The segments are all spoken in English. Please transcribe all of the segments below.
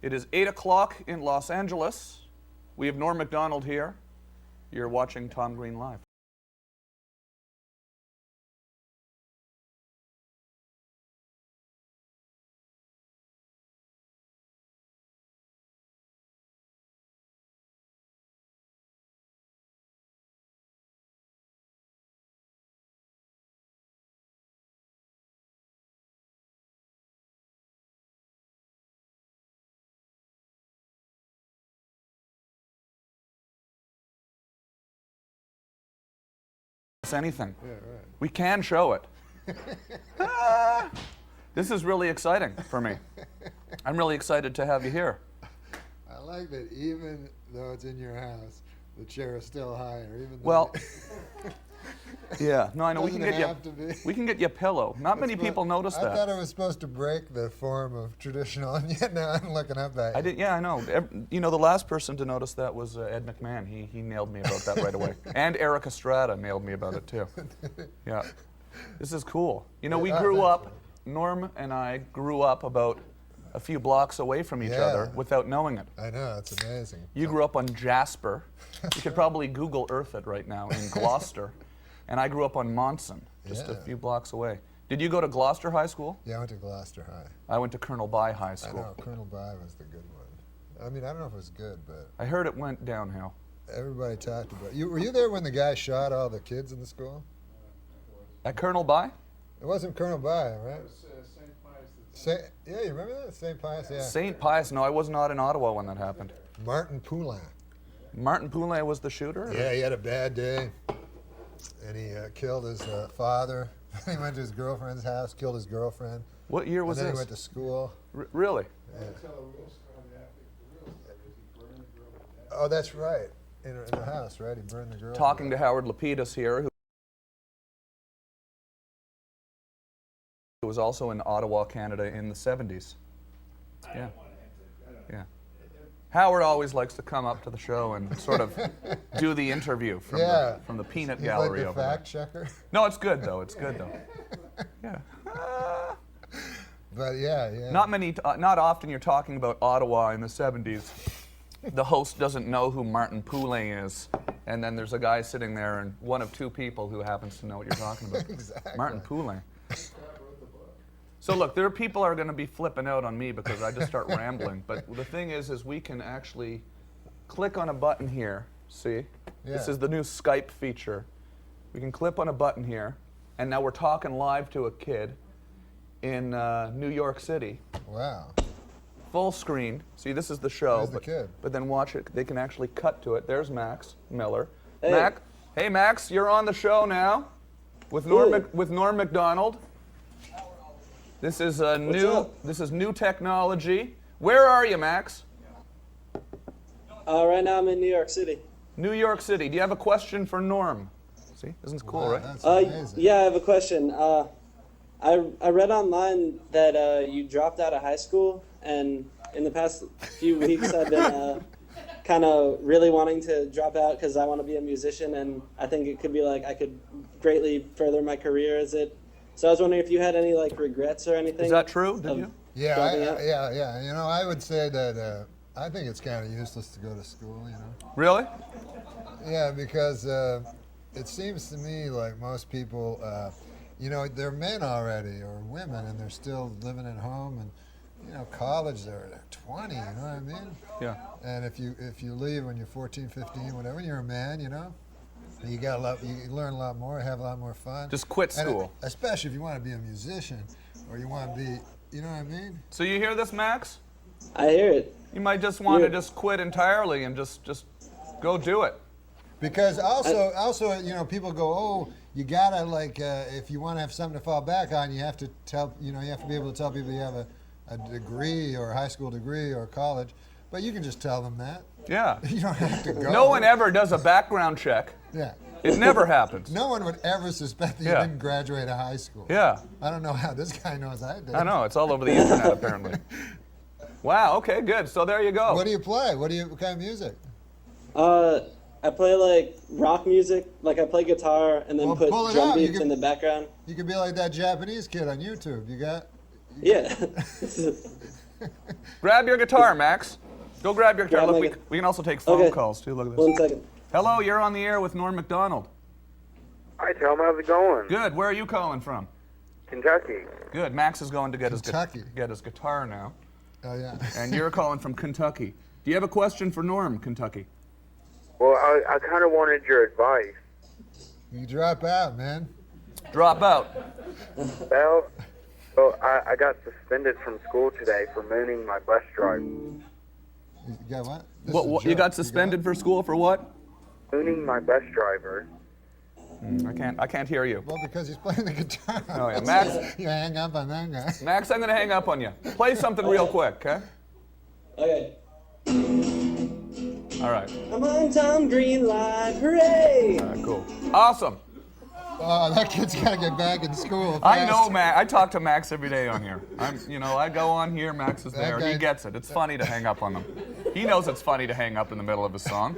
It is 8 o'clock in Los Angeles. We have Norm Macdonald here. You're watching Tom Green Live. Anything. Yeah, right. We can show it. This is really exciting for me. I'm really excited to have you here. I like that even though it's in your house, the chair is still higher. Even though Well, yeah, no, I know. We can Doesn't get have to be. you. We can get you a pillow. Not many people notice I that. thought it was supposed to break the form of traditional, and yet now I'm looking up at you. I did. Yeah, I know. You know, the last person to notice that was Ed McMahon. He nailed me about that right away. And Eric Estrada nailed me about it too. Yeah, this is cool. You know, we grew up. Norm and I grew up about a few blocks away from each other without knowing it. I know, it's amazing. You grew up on Jasper. You could probably Google Earth it right now in Gloucester. And I grew up on Monson, just a few blocks away. Did you go to Gloucester High School? Yeah, I went to Gloucester High. I went to Colonel By High School. I know, Colonel By was the good one. I mean, I don't know if it was good, but I heard it went downhill. everybody talked about it. Were you there when the guy shot all the kids in the school? At Colonel By? It wasn't Colonel By, right? It was St. Pius. Yeah, you remember that? St. Pius, yeah. St. Pius, no, I was not in Ottawa when that happened. Martin Poulin. Martin Poulin was the shooter? Yeah, he had a bad day, and he killed his father. He went to his girlfriend's house, killed his girlfriend. What year was and then this? he went to school. Really? Yeah. Until the real started after the real started, he burned the girl to death. Oh, that's right. In the house, right? He burned the girl. Talking to Howard Lapidus here, who was also in Ottawa, Canada in the 70s. Yeah. Yeah. Howard always likes to come up to the show and sort of do the interview from, from the peanut He's gallery like the over fact there. checker. No, it's good though. It's good though. Yeah. But yeah. Not often you're talking about Ottawa in the 70s. The host doesn't know who Martin Poulin is, and then there's a guy sitting there and one of two people who happens to know what you're talking about. Exactly. Martin Poulin. So look, there are people are going to be flipping out on me because I just start rambling. But the thing is we can actually click on a button here. See? Yeah. This is the new Skype feature. We can click on a button here, and now we're talking live to a kid in New York City. Wow. Full screen. See, this is the show. There's the kid. But then watch it. They can actually cut to it. There's Max Miller. Hey. Hey, Max, you're on the show now with Norm Macdonald. This is new technology. Where are you, Max? Right now I'm in New York City. New York City. Do you have a question for Norm? See, isn't it cool, Wow, right? That's amazing. Yeah, I have a question. I read online that you dropped out of high school, and in the past few weeks I've been kind of really wanting to drop out because I want to be a musician, and I think it could be like I could greatly further my career as it. So I was wondering if you had any like regrets or anything. Is that true? Did you? Yeah, dropping out? yeah. You know, I would say that I think it's kind of useless to go to school, you know. Really? Yeah, because it seems to me like most people, you know, they're men already or women, and they're still living at home, and you know, college they're 20, you know what I mean? Yeah. And if you leave when you're 14, 15, whatever, you're a man, you know. You learn a lot more, have a lot more fun. Just quit school. And especially if you want to be a musician, or you want to be, you know what I mean? So you hear this, Max? I hear it. You might just want to Yeah. just quit entirely and just go do it. Because also, you know, people go, oh, you gotta like, if you want to have something to fall back on, you have to tell, you know, you have to be able to tell people you have a degree or a high school degree or college, but you can just tell them that. Yeah. You don't have to go. No one ever does a background check. Yeah. It never happens. No one would ever suspect that you didn't graduate a high school. Yeah. I don't know how this guy knows I did. I know, it's all over the internet apparently. Wow, okay, good. So there you go. What do you play? What kind of music? I play like rock music, like I play guitar and then Well, put pull it drum out. You beats can- in the background. You could be like that Japanese kid on YouTube. You got? Yeah. Grab your guitar, Max. Go grab your guitar. Grab Look, my we can also take phone Okay. calls too. Look at One this. second. Hello, you're on the air with Norm Macdonald. Hi, Tom. How's it going? Good. Where are you calling from? Kentucky. Good. Max is going to get Kentucky. get his guitar now, Oh yeah. and you're calling from Kentucky. Do you have a question for Norm, Kentucky? Well, I kind of wanted your advice. You drop out, man. Drop out. Well, I got suspended from school today for mooning my bus driver. You got what? This is a What, you joke. got suspended for school for what? Mooning my bus driver. I can't hear you. Well, because he's playing the guitar. Oh yeah, Max. You hang up on that guy. Max, I'm gonna hang up on you. Play something real quick, okay? Okay. All right. I'm on Tom Green Live. Hooray! All right, cool. Awesome. Oh, that kid's got to get back in school. I fast. know, Max. I talk to Max every day on here. I go on here. Max is That there. He guy- gets it. It's funny to hang up on him. He knows it's funny to hang up in the middle of a song.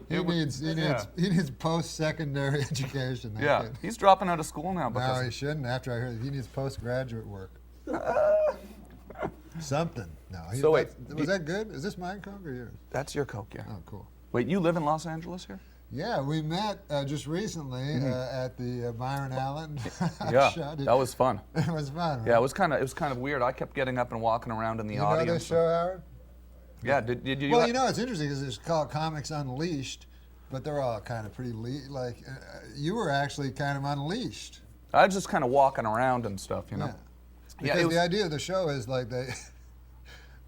He needs post-secondary education. that Yeah, kid. he's dropping out of school now No, because he shouldn't. After I heard he needs postgraduate work. Something. No. So wait, was that good? Is this mine Coke or yours? that's your Coke, yeah. Oh, cool. Wait, you live in Los Angeles here? Yeah, we met just recently at the Byron Allen Yeah, show. that was fun. It was fun. Right? Yeah, it was kind of weird. I kept getting up and walking around in the You know audience. this show, Howard? Yeah, did you? Well, you know, it's interesting because it's called Comics Unleashed, but they're all kind of pretty you were actually kind of unleashed. I was just kind of walking around and stuff, you know. Yeah. Yeah, Because it was- the idea of the show is like they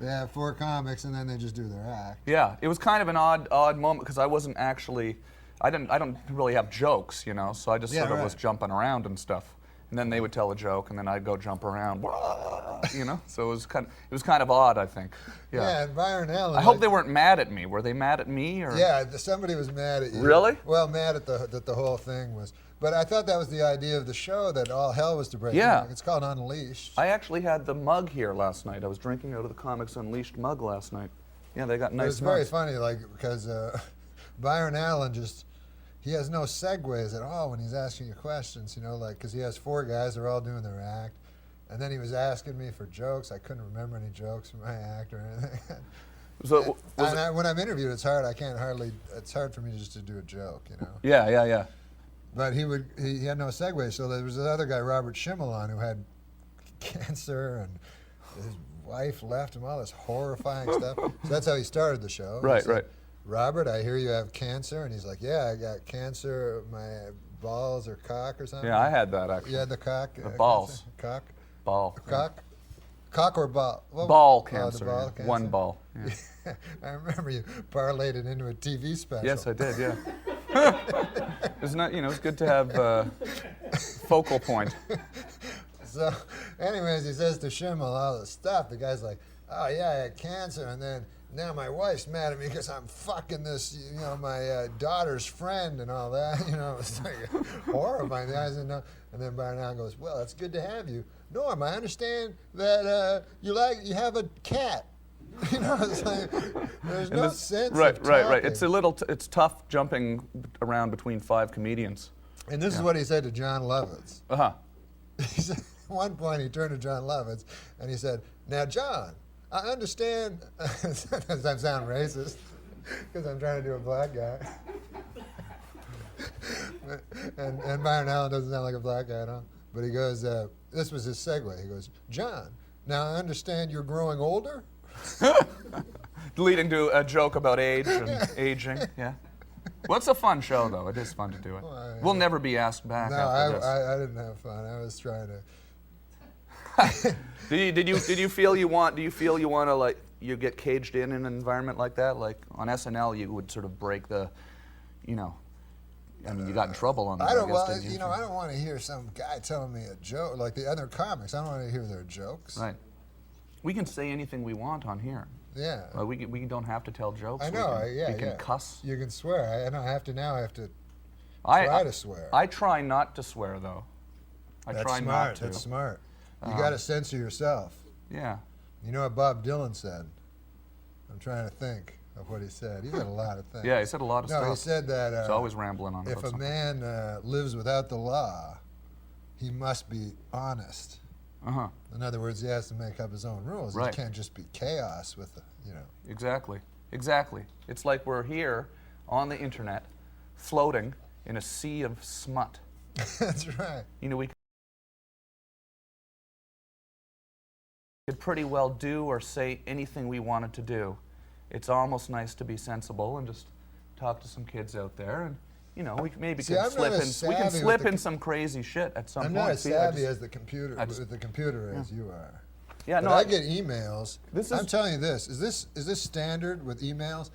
have 4 comics and then they just do their act. Yeah, it was kind of an odd moment because I wasn't actually, I don't really have jokes, you know, so I just Yeah, sort of right. was jumping around and stuff, and then they would tell a joke, and then I'd go jump around, you know. So it was kind of odd, I think. Yeah, and Byron Allen. I hope they weren't mad at me. Were they mad at me or? Yeah, somebody was mad at you. Really? Well, mad at that the whole thing was. But I thought that was the idea of the show, that all hell was to break. Yeah. It's called Unleashed. I actually had the mug here last night. I was drinking out of the Comics Unleashed mug last night. Yeah, they got But nice it's very mugs. funny, because Byron Allen he has no segues at all when he's asking you questions, because he has 4 guys, they're all doing their act. And then he was asking me for jokes. I couldn't remember any jokes from my act or anything. So, When I'm interviewed, it's hard. It's hard for me just to do a joke, yeah. But he had no segue. So there was this other guy, Robert Schimmelon, who had cancer, and his wife left him, all this horrifying stuff. So that's how he started the show. He Right, said, right. Robert, I hear you have cancer. And he's like, yeah, I got cancer. My balls or cock or something. Yeah, I had that actually. You had the cock? balls. Cock? Ball. Cock? Cock or ball? What- Ball the cancer. ball yeah. cancer. One ball. Yeah. I remember you parlayed it into a TV special. Yes, I did. Yeah. It's not. It's good to have focal point. So, anyways, he says to Schimmel all this stuff. The guy's like, oh, yeah, I had cancer, and then now my wife's mad at me because I'm fucking this, my daughter's friend and all that. It's like horrifying. The guys didn't know. And then Byron Allen goes, well, it's good to have you. Norm, I understand that you have a cat. It's like, there's no sense Right. of talking. It's it's tough jumping around between 5 comedians. And this is what he said to John Lovitz. Uh-huh. He said, at one point, he turned to John Lovitz and he said, now, John, I understand. Does that sound racist? Because I'm trying to do a black guy. and Byron Allen doesn't sound like a black guy at all. But he goes, this was his segue. He goes, John, now I understand you're growing older? Leading to a joke about age and aging. Yeah. Well, it's a fun show, though. It is fun to do it. Well, yeah. We'll never be asked back No, after this. I didn't have fun. I was trying to. Do you feel you want to you get caged in an environment like that? Like on SNL, you would sort of break the, you got in trouble on that. I don't. guess, Well, didn't you? I don't want to hear some guy telling me a joke like the other comics. I don't want to hear their jokes. Right. We can say anything we want on here. Yeah. We don't have to tell jokes. I know. We can cuss. You can swear. I know. I have to I try to swear. I try not to swear though. I That's try smart. not to. That's smart. You got to censor yourself. Yeah. You know what Bob Dylan said? I'm trying to think of what he said. He said a lot of things. Yeah, he said a lot of No, stuff. he said that He's always rambling on if about a something. man lives without the law, he must be honest. Uh-huh. In other words, he has to make up his own rules. Right. He can't just be chaos with the, Exactly. Exactly. It's like we're here on the internet, floating in a sea of smut. That's right. We could pretty well do or say anything we wanted to do. It's almost nice to be sensible and just talk to some kids out there, and we maybe See, can I'm slip not in. as We can savvy slip with the in some crazy shit at some I'm point. not as See, I savvy just- as the computer just- with the computer as you are. Yeah, But no, I get emails. This I'm is- telling you this. Is this standard with emails?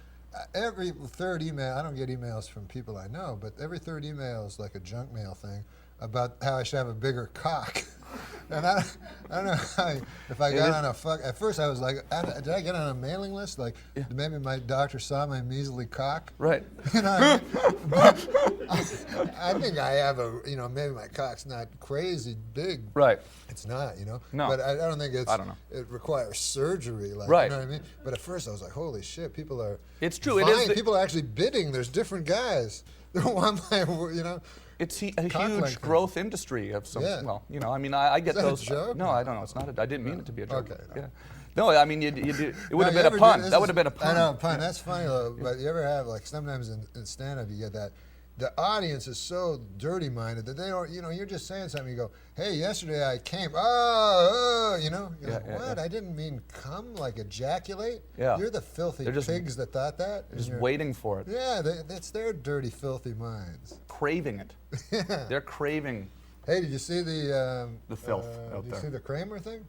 Every third email, I don't get emails from people I know, but every third email is like a junk mail thing about how I should have a bigger cock. And I don't know if I got on a at first I was like, did I get on a mailing list? Like, maybe my doctor saw my measly cock? Right. You know what I mean? I think I have maybe my cock's not crazy big. Right. It's not, No. But I don't think I don't know. it requires surgery, like, Right. you know what I mean? But at first I was like, holy shit, people are It's true, it vying. is People are actually bidding. There's different guys. They want my, It's a Cock huge length. growth industry of some. Yeah. Well, I mean, I get Is that a those. joke? No, I don't know. It's not. I didn't mean it to be a joke. Okay, no. Yeah. No, I mean, it would have No, been a you pun. ever do- That would have been a pun. I know, pun. That's funny, though. But you ever have, like, sometimes in stand-up you get that. The audience is so dirty-minded that they don't, you're just saying something. You go, hey, yesterday I came. You're like, what? yeah. I didn't mean come, like ejaculate. Yeah. You're the filthy They're just- pigs that thought that. and Just you're- waiting for it, Yeah, that's their dirty, filthy minds. craving it. Yeah. They're craving. Hey, did you see the filth out did you there. see the Kramer thing?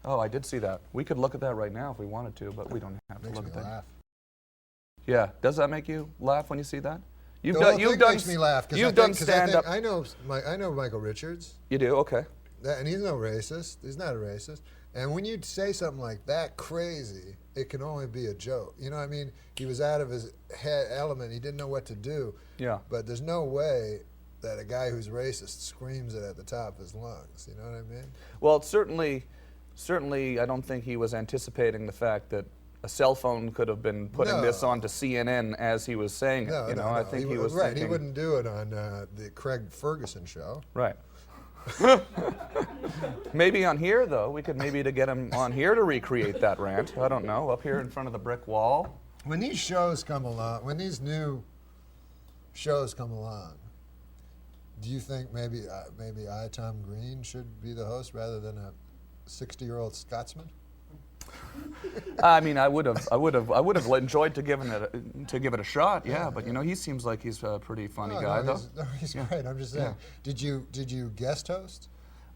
Oh, I did see that. We could look at that right now if we wanted to, but we don't have to Makes look me at that. laugh. Yeah. Does that make you laugh when you see that? The whole thing makes me laugh. 'Cause You've I done think- 'cause I think- stand-up. I know Michael Richards. You do? Okay. And he's no racist. He's not a racist. And when you say something like that crazy, it can only be a joke. You know what I mean? He was out of his head element. He didn't know what to do. Yeah. But there's no way that a guy who's racist screams it at the top of his lungs. You know what I mean? Well, certainly, I don't think he was anticipating the fact that a cell phone could have been putting No. this onto CNN as he was saying it. No, I think he was right. thinking. He wouldn't do it on the Craig Ferguson show. Right. Maybe on here, though. We could maybe to get him on here to recreate that rant. I don't know. Up here in front of the brick wall. When these shows come along, when these new shows come along, do you think maybe I, Tom Green, should be the host rather than a 60-year-old Scotsman? I mean, I would have enjoyed to give it a shot. Yeah, but he seems like he's a pretty funny guy, though. He's great. I'm just saying. Yeah. Did you guest host?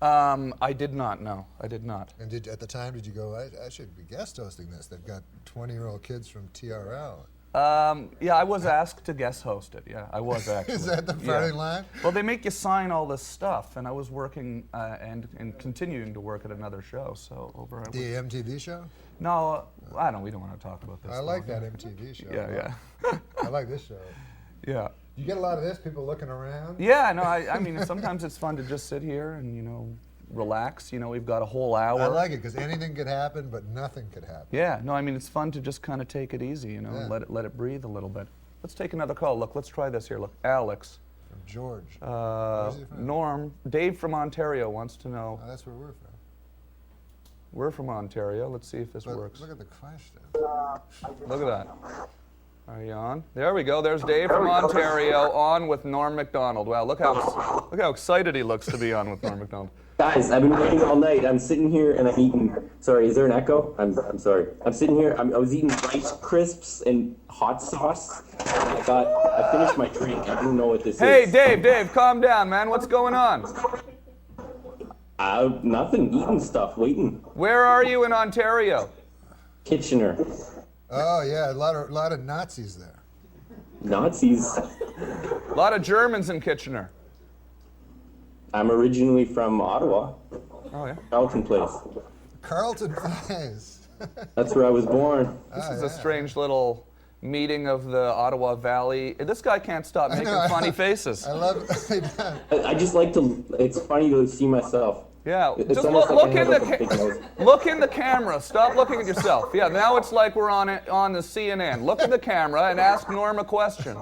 I did not. No, I did not. And at the time, did you go, I should be guest hosting this? They've got 20-year-old kids from TRL. Yeah, I was asked to guest host it. Yeah, I was actually. Is that the party line? Well, they make you sign all this stuff, and I was working and continuing to work at another show. So over. The MTV show? No, I don't. We don't want to talk about this. I though. like that MTV show. Yeah, I like this show. yeah. You get a lot of this, people looking around? Yeah, no, I mean, sometimes it's fun to just sit here and, relax. We've got a whole hour. I like it because anything could happen, but nothing could happen. Yeah, no, I mean, it's fun to just kind of take it easy, Yeah. let it breathe a little bit. Let's take another call. Look, let's try this here. Look, Alex. From George. Where's he from? Norm, Dave from Ontario wants to know. Oh, that's where we're from. We're from Ontario. Let's see if this But works. look at the question. Look at that. Are you on? There we go. There's Dave from Ontario on with Norm Macdonald. Wow, look how excited he looks to be on with Norm Macdonald. Guys, I've been waiting all night. I'm sitting here and I'm eating. Sorry, is there an echo? I'm sorry. I'm sitting here. I was eating Rice Crisps and hot sauce. I finished my drink. I don't know what this Hey, is. Dave, calm down, man. What's going on? Nothing. Eating stuff. Waiting. Where are you in Ontario? Kitchener. Oh yeah, a lot of Nazis there. Nazis. A lot of Germans in Kitchener. I'm originally from Ottawa. Oh, yeah. Carlton Place. Carlton Place. That's where I was born. This is a strange little meeting of the Ottawa Valley. This guy can't stop making know, funny faces. I love it. I just like to. It's funny to see myself. Yeah, It's just almost look like I in have the like a big nose. look in the camera. Stop looking at yourself. Yeah, now it's like we're on the CNN. Look at the camera and ask Norm a question.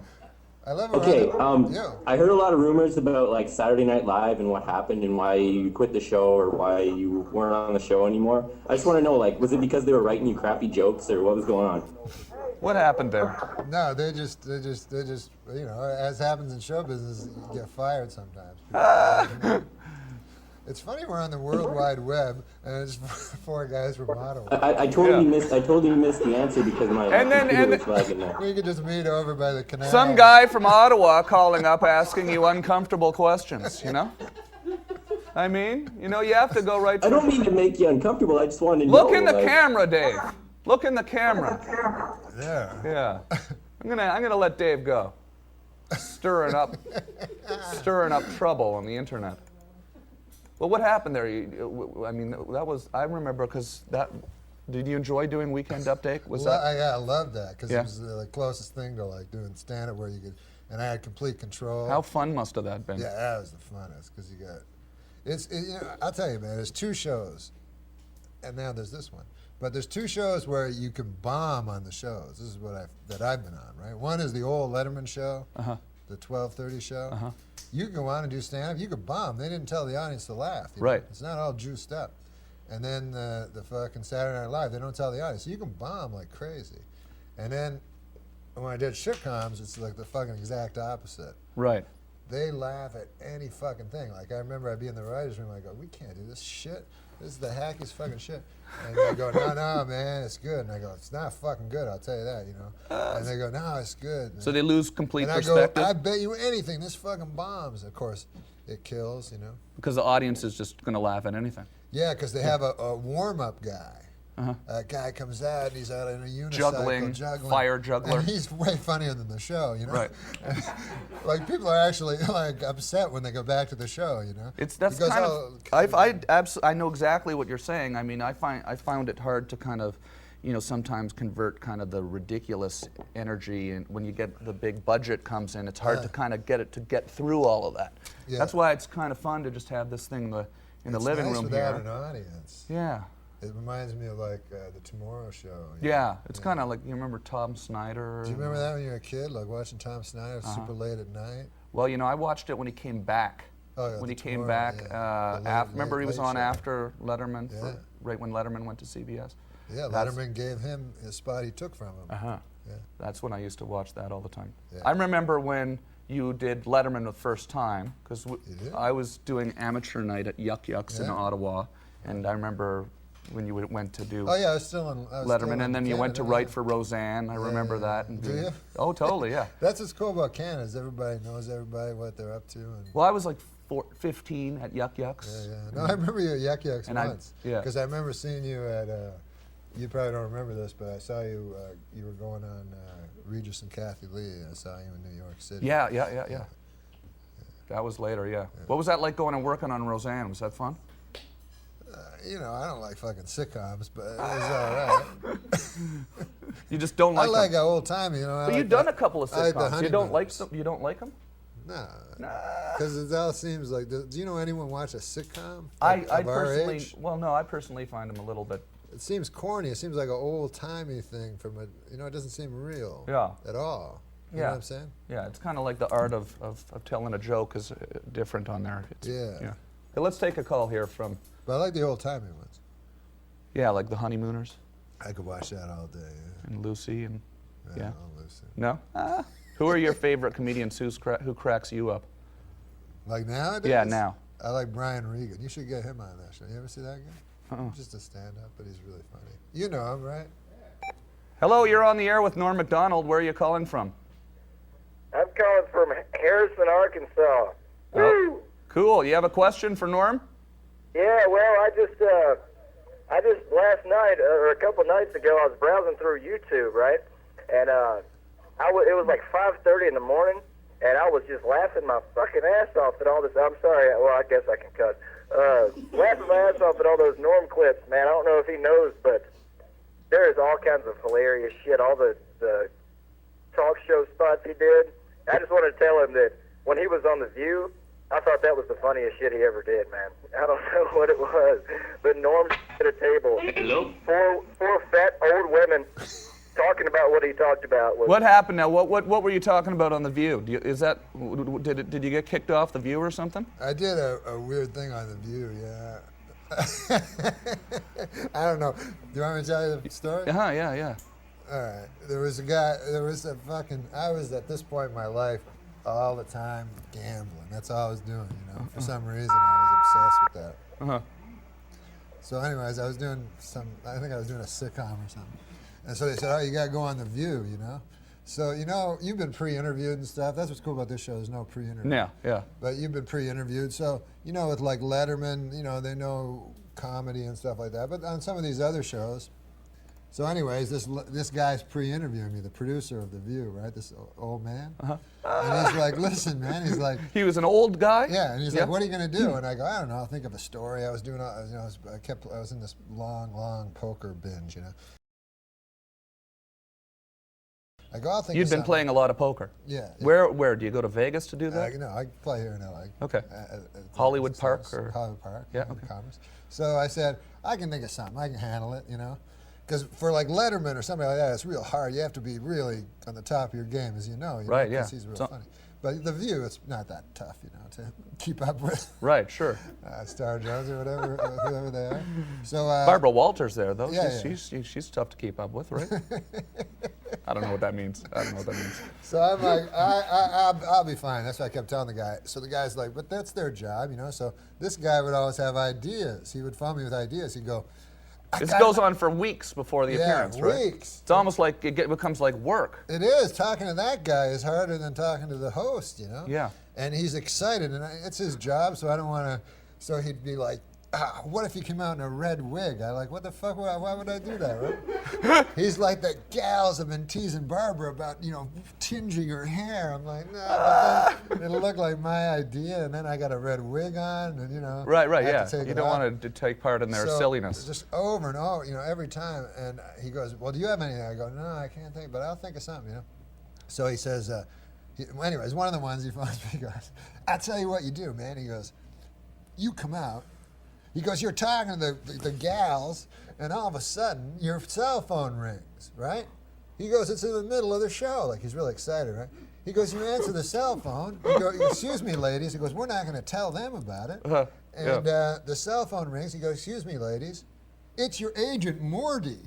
I love Okay, yeah. I heard a lot of rumors about like Saturday Night Live and what happened and why you quit the show or why you weren't on the show anymore. I just want to know, like, was it because they were writing you crappy jokes or what was going on? What happened there? No, they just, you know, as happens in show business, you get fired sometimes. It's funny we're on the World Wide Web and it's 4 guys from Ottawa. I totally missed the answer because my computer was lagging there. We could just meet over by the canal. Some guy from Ottawa calling up asking you uncomfortable questions, you know? I mean, you know, you have to go right to... I don't mean to make you uncomfortable. I just wanted to Look know. in the like, camera, Dave. Look in the camera. Yeah. Yeah. I'm gonna let Dave go. Stirring up trouble on the internet. Well, what happened there? I mean, that was, I remember because that, did you enjoy doing Weekend Update? Was that? Yeah, I loved that because Yeah. it was the closest thing to like doing stand-up where you could, and I had complete control. How fun must have that been? Yeah, that was the funnest because you got, you know, I'll tell you, man, there's 2 shows, and now there's this one. But there's 2 shows where you can bomb on the shows. This is what I've been on, right? One is the old Letterman show, the 12:30 show. You can go on and do stand-up. You could bomb. They didn't tell the audience to laugh. You know? Right. It's not all juiced up. And then the fucking Saturday Night Live, they don't tell the audience. So you can bomb like crazy. And then when I did sitcoms, it's like the fucking exact opposite. Right. They laugh at any fucking thing. Like, I remember I'd be in the writer's room, I go, we can't do this shit. This is the hackiest fucking shit. And they go, no, man, it's good. And I go, it's not fucking good, I'll tell you that, you know. And they go, no, it's good. So they lose complete and perspective? I go, I bet you anything, this fucking bombs. Of course, it kills, you know. Because the audience is just going to laugh at anything. Yeah, because they have a warm-up guy. A guy comes out and he's out in a unicycle juggling. Fire juggler. And he's way funnier than the show, you know. Right. Like people are actually like upset when they go back to the show, you know. That's He goes, kind "Oh, I know exactly what you're saying. I mean, I found it hard to kind of, you know, sometimes convert kind of the ridiculous energy, and when you get the big budget comes in, it's hard to kind of get through all of that. Yeah. That's why it's kind of fun to just have this thing in the living nice room without here. an audience. Yeah. It reminds me of like the Tomorrow Show. Yeah, it's kind of like, you remember Tom Snyder? Do you remember that when you were a kid, like watching Tom Snyder super late at night? Well, you know, I watched it when he came back. Oh, yeah, when the he came Tomorrow, back, yeah. remember he was late on show. after Letterman, Yeah. right when Letterman went to CBS? Yeah, Letterman gave him his spot he took from him. Uh-huh. Yeah. That's when I used to watch that all the time. Yeah. I remember when you did Letterman the first time, because did? I was doing amateur night at Yuck Yucks in Yeah. Ottawa, and I remember when you went to do Oh yeah, I was still in Letterman, and then you went to Canada, write yeah. for Roseanne. I remember yeah. that. And Do you? Oh, totally, yeah. That's what's cool about Canada is everybody knows everybody, what they're up to. And Well, I was like 15 at Yuck Yucks. yeah. No, I remember you at Yuck Yucks And once. yeah. Because I remember seeing you at, you probably don't remember this, but I saw you, you were going on Regis and Kathy Lee. I saw you in New York City. Yeah. That was later, yeah. What was that like going and working on Roseanne? Was that fun? You know, I don't like fucking sitcoms, but it was all right. You just don't I like like them. old timey, you know. But you've done a couple of I like the sitcoms. You don't like Honeymooners. them? You don't like them? No. Because it all seems like, do you know anyone watch a sitcom? I Like, of our personally, age? well, no, I personally find them a little bit. It seems corny. It seems like an old timey thing from a, you know, it doesn't seem real. Yeah. At all. You know Yeah. what I'm saying? Yeah, it's kind of like the art of telling a joke is different on there. It's, Yeah. Okay, let's take a call here from, But I like the old timey ones. yeah, like the Honeymooners I could watch that all day. Yeah. and Lucy and, yeah. I'll listen. No? Who are your favorite comedians who cracks you up? Like nowadays? Yeah, now. I like Brian Regan. You should get him on that show. You ever see that guy? Uh-uh. Just a stand-up, but he's really funny. You know him, right? Hello, you're on the air with Norm Macdonald. Where are you calling from? I'm calling from Harrison, Arkansas. Woo! Cool. You have a question for Norm? Yeah, well, I just last night or a couple nights ago, I was browsing through YouTube, right? And it was like 5:30 in the morning, and I was just laughing my fucking ass off at all this. I'm sorry. Well, I guess I can cut. Laughing my ass off at all those Norm clips, man. I don't know if he knows, but there is all kinds of hilarious shit. All the talk show spots he did. I just wanted to tell him that when he was on The View, I thought that was the funniest shit he ever did, man. I don't know what it was, but Norm at a table. Hello? Four fat old women talking about what he talked about. What happened now? What were you talking about on The View? Did you get kicked off The View or something? I did a weird thing on The View, yeah. I don't know. Do you want me to tell you the story? Yeah. All right. There was a fucking, I was at this point in my life all the time gambling. That's all I was doing, you know. For some reason, I was obsessed with that. Uh-huh. So anyways, I think I was doing a sitcom or something. And so they said, oh, you got to go on The View, you know. So, you know, you've been pre-interviewed and stuff. That's what's cool about this show. There's no pre-interview. Yeah. But you've been pre-interviewed. So, you know, with like Letterman, you know, they know comedy and stuff like that. But on some of these other shows. So anyways, this guy's pre-interviewing me, the producer of The View, right? This old man. And he's like, listen, man. He's like. He was an old guy? Yeah. And he's like, what are you going to do? And I go, I don't know. I'll think of a story. I was doing, you know, I was in this long poker binge, you know. I go, I'll think You'd been playing a lot of poker. Yeah. Where do you go to Vegas to do that? No, I play here in LA. Okay. Hollywood Park or Hollywood Park. Yeah. Okay. Commerce. So I said, I can think of something. I can handle it, you know. Because for like Letterman or somebody like that, it's real hard. You have to be really on the top of your game, as you know. Right. Yeah. Because he's real funny. But The View, it's not that tough, you know, to keep up with. Right. Sure. Star Jones or whatever, whoever they are. So Barbara Walters there though. Yeah, She's tough to keep up with, right? I don't know what that means. So I'm like, I'll be fine. That's what I kept telling the guy. So the guy's like, but that's their job, you know. So this guy would always have ideas. He would phone me with ideas. He'd go. This goes on for weeks before the appearance, right? Weeks. It's almost like it becomes like work. It is. Talking to that guy is harder than talking to the host, you know? Yeah. And he's excited, and it's his job, so I don't want to. So he'd be like, what if he came out in a red wig? I'm like, what the fuck? Why would I do that, right? He's like, the gals have been teasing Barbara about, you know, tinging her hair. I'm like, no, but then it'll look like my idea, and then I got a red wig on, and, you know. Right, I have yeah. to take You it don't off. want to take part in their So, silliness. Just over and over, you know, every time. And he goes, well, do you have anything? I go, no, I can't think, but I'll think of something, you know. So he says, anyways, one of the ones he phones me, he goes, I'll tell you what you do, man. He goes, you come out. He goes, you're talking to the gals, and all of a sudden, your cell phone rings, right? He goes, it's in the middle of the show. Like, he's really excited, right? He goes, you answer the cell phone. You go, excuse me, ladies. He goes, we're not going to tell them about it. And the cell phone rings. He goes, excuse me, ladies. It's your agent, Morty.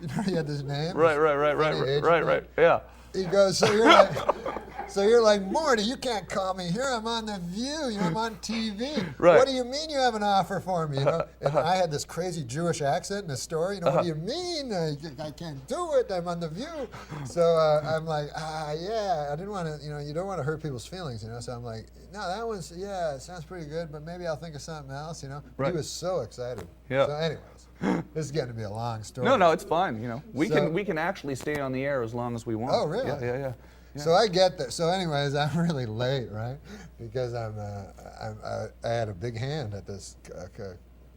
You know, he had this name. Right. Yeah. He goes, so you're like, Morty, you can't call me here. I'm on The View. You know, I'm on TV. Right. What do you mean you have an offer for me? You know, and I had this crazy Jewish accent in the story. You know, what do you mean? I can't do it. I'm on The View. So I'm like, yeah. I didn't want to, you know, you don't want to hurt people's feelings, you know. So I'm like, no, that one's, yeah, it sounds pretty good, but maybe I'll think of something else, you know. Right. He was so excited. Yeah. So anyways. This is getting to be a long story. No, it's fine. You know, we can actually stay on the air as long as we want. Oh, really? Yeah. So I get there. So, anyways, I'm really late, right? Because I had a big hand at this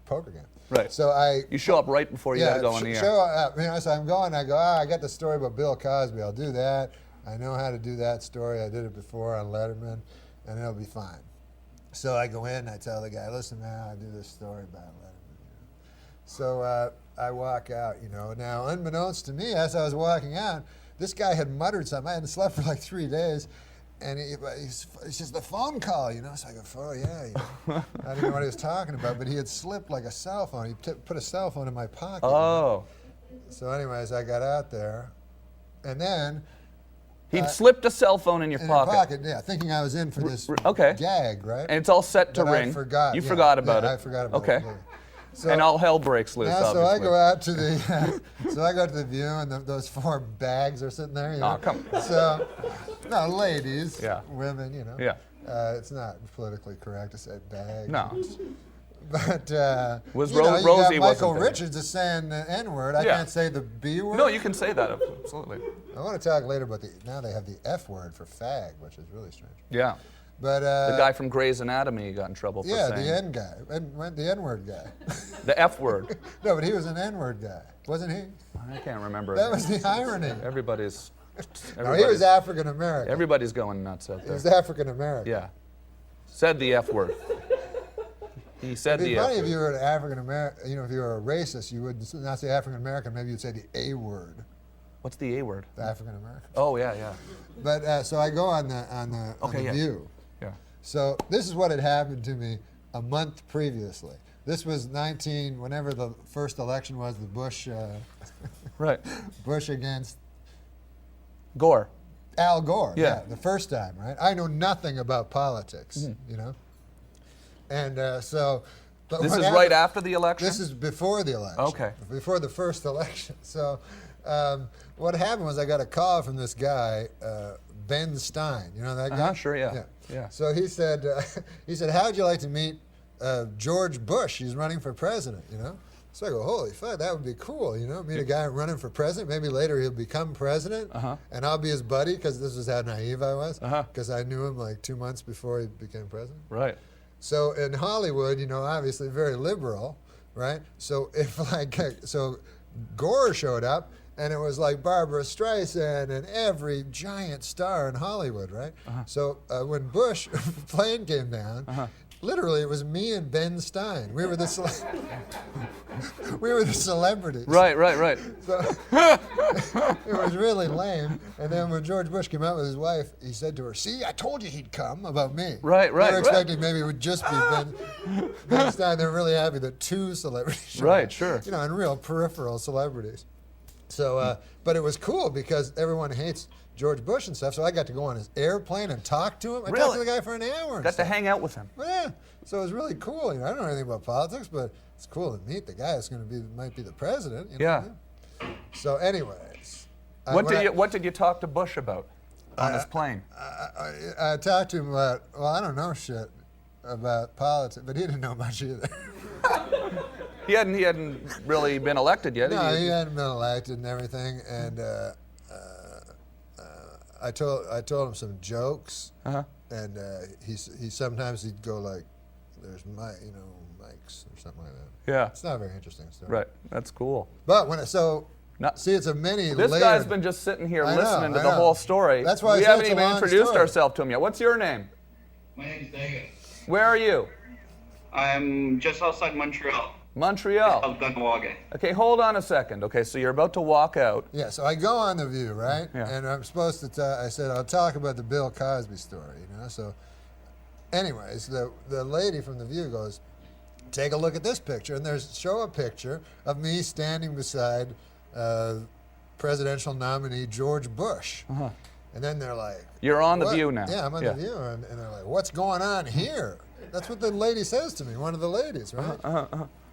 poker game. Right. So you show up right before you gotta go on the air. Show up. You know, so I'm going. I go. I got the story about Bill Cosby. I'll do that. I know how to do that story. I did it before on Letterman, and it'll be fine. So I go in. And I tell the guy, listen, man, I do this story about Letterman. So I walk out, you know. Now, unbeknownst to me, as I was walking out, this guy had muttered something. I hadn't slept for like 3 days. And it's just the phone call, you know. So I go, oh, yeah. You know. I didn't know what he was talking about, but he had slipped like a cell phone. He put a cell phone in my pocket. Oh. You know? So anyways, I got out there. And then... He'd slipped a cell phone in your pocket. Yeah, thinking I was in for this gag, right? And it's all set to ring. I forgot. You forgot about it. I forgot about it. Okay. So, and all hell breaks loose, obviously. So I go out to the, View, and those 4 bags are sitting there. You know? Oh, come on. So, no, ladies, women, you know. Yeah. It's not politically correct to say bags. No. But Rosie got Michael wasn't there. Richards is saying the N word. I can't say the B word. No, you can say that, absolutely. I want to talk later about now they have the F word for fag, which is really strange. Yeah. But the guy from Grey's Anatomy got in trouble for saying. Yeah, the N guy, the N-word guy. The F word. No, but he was an N-word guy, wasn't he? I can't remember. That was the irony. Everybody's no, he was African American. Everybody's going nuts out there. He was African American. Yeah. Said the F word. He said the F word. It'd be funny if you were an African American, you know, if you were a racist, you would not say African American, maybe you'd say the A word. What's the A word? African American. Oh, yeah. But so I go on the View. Yeah. So this is what had happened to me a month previously. This was whenever the first election was, the Bush, Right. Bush against Gore. Al Gore. Yeah. The first time, right? I know nothing about politics, you know, and so. But This what is happened- right after the election? This is before the election. Okay. Before the first election. So what happened was I got a call from this guy, Ben Stein. You know that guy? Sure, yeah. So he said, how'd you like to meet George Bush? He's running for president, you know? So I go, holy fuck, that would be cool, you know? Meet a guy running for president. Maybe later he'll become president, and I'll be his buddy, because this is how naive I was, because I knew him like 2 months before he became president. Right. So in Hollywood, you know, obviously very liberal, right? So so Gore showed up, and it was like Barbara Streisand and every giant star in Hollywood, right? So when Bush plane came down, literally it was me and Ben Stein. We were the celebrities. Right. So it was really lame. And then when George Bush came out with his wife, he said to her, "See, I told you he'd come," about me. Right. They were expecting maybe it would just be Ben Stein. They were really happy that two celebrities showed Right, up. sure. You know, and real peripheral celebrities. So, but it was cool because everyone hates George Bush and stuff. So I got to go on his airplane and talk to him. I talked to the guy for an hour. Got to hang out with him. Yeah. So it was really cool. You know, I don't know anything about politics, but it's cool to meet the guy that's going to might be the president. You know? Yeah. So, anyways, What did you talk to Bush about on his plane? I talked to him about, I don't know shit about politics, but he didn't know much either. He hadn't really been elected yet. No, he hadn't been elected and everything, and I told him some jokes, and he sometimes he'd go like, "There's mics or something like that." Yeah. It's not a very interesting story. Right. That's cool. But see, it's a This guy's been just sitting here listening to I the know. whole story. That's why I we said haven't it's a even long introduced story. ourselves to him yet. What's your name? My name is David. Where are you? I'm just outside Montreal. Montreal. Algonquin. Okay, hold on a second. Okay, so you're about to walk out. Yeah, so I go on The View, right? Yeah. And I'm supposed to I said, I'll talk about the Bill Cosby story, you know? So anyways, the lady from The View goes, take a look at this picture. And show a picture of me standing beside presidential nominee George Bush. And then they're like, You're on The "What?" View now. Yeah, I'm on The View. And they're like, what's going on here? That's what the lady says to me, one of the ladies, right?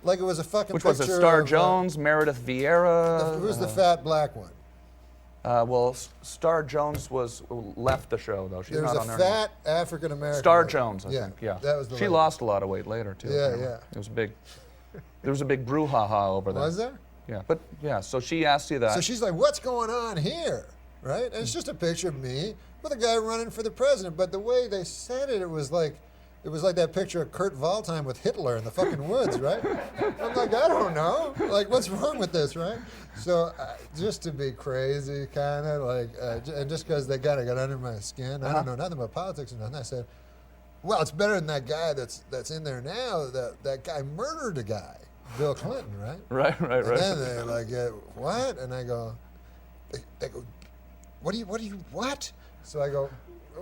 Like it was a fucking Which picture was it? Star of, Jones, Meredith Vieira. Who's the fat black one? Well, Star Jones left the show though. She's There was not a on there fat African American. Star lady. Jones, I think. Yeah. That was the She lady. lost a lot of weight later too. Yeah, apparently. yeah. It was big. There was a big brouhaha over there. Was there? Yeah, but yeah. So she asked you that. So she's like, "What's going on here?" Right? And it's just a picture of me with a guy running for the president. But the way they said it, it was like that picture of Kurt Waldheim with Hitler in the fucking woods, right? I'm like, I don't know. Like, what's wrong with this, right? So just to be crazy, kind of like, and just because they got under my skin, I don't know nothing about politics or nothing. I said, well, it's better than that guy that's in there now. That guy murdered a guy, Bill Clinton, right? Right. And then they're like, what? And I go, they go, what? So I go,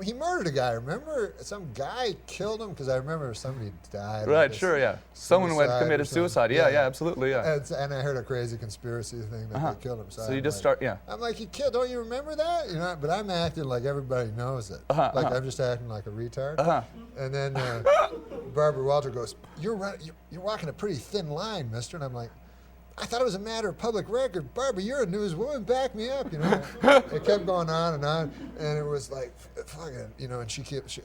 he murdered a guy, remember? Some guy killed him because I remember somebody died. Right, sure, yeah. Someone who had Suicide or committed something. suicide. Yeah, absolutely, yeah. And I heard a crazy conspiracy thing that they killed him. So you I'm just like, start, yeah. I'm like, he killed, don't you remember that? You know, but I'm acting like everybody knows it. Like I'm just acting like a retard. And then Barbara Walter goes, you're walking a pretty thin line, mister. And I'm like, I thought it was a matter of public record. Barbara, you're a newswoman, back me up, you know. It kept going on, and it was like, fucking, you know, and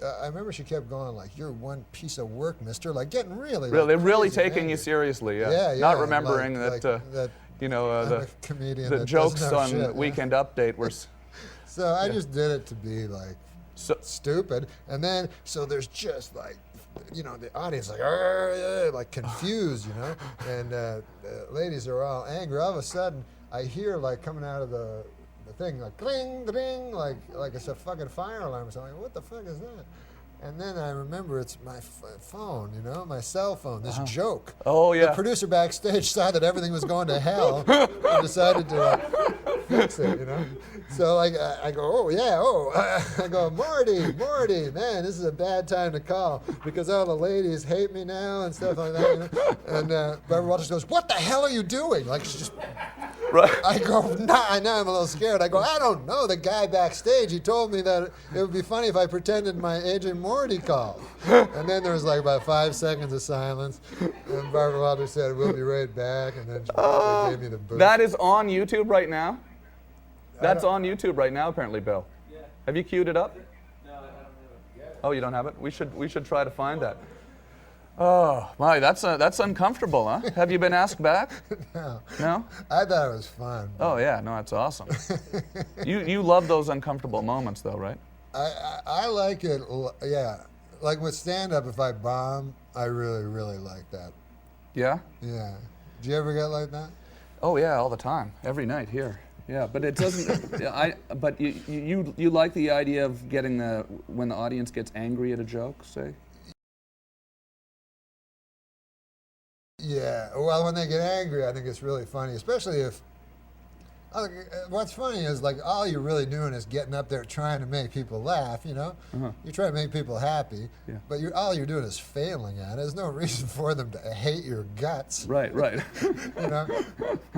I remember she kept going like, you're one piece of work, mister, like getting really Really crazy taking angry. you seriously, yeah. Yeah, Not yeah, remembering like that, you know, I'm a comedian the that jokes doesn't know on shit, Weekend Update were... So I just did it to be like So, stupid, and then so there's just like, you know, the audience like confused, you know, and the ladies are all angry. All of a sudden, I hear like coming out of the thing like cling, ding, like it's a fucking fire alarm or something. What the fuck is that? And then I remember it's my phone, you know, my cell phone, this joke. Oh, yeah. The producer backstage saw that everything was going to hell and decided to fix it, you know. So like I go, oh yeah, I go, Morty, man, this is a bad time to call because all the ladies hate me now and stuff like that. You know? And Barbara Walters goes, what the hell are you doing? Like she's just. Right. I go, nah, I know I'm a little scared. I go, I don't know. The guy backstage, he told me that it would be funny if I pretended my agent Morty called. And then there was like about 5 seconds of silence. And Barbara Walters said, we'll be right back. And then they gave me the boot. That is on YouTube right now? That's on YouTube right now, apparently, Bill. Yeah. Have you queued it up? No, I don't have it yet. Oh, you don't have it? We should try to find that. Oh, my, that's uncomfortable, huh? Have you been asked back? No. No? I thought it was fun. Oh, yeah, no, that's awesome. You love those uncomfortable moments, though, right? I like it, yeah. Like with stand-up, if I bomb, I really, really like that. Yeah? Yeah. Do you ever get like that? Oh, yeah, all the time, every night here. Yeah, but it doesn't. But you like the idea of getting when the audience gets angry at a joke, say? Yeah, well, when they get angry, I think it's really funny, especially if. What's funny is like all you're really doing is getting up there trying to make people laugh, you know? Uh-huh. You try to make people happy, Yeah. but all you're doing is failing at it. There's no reason for them to hate your guts. Right. You know?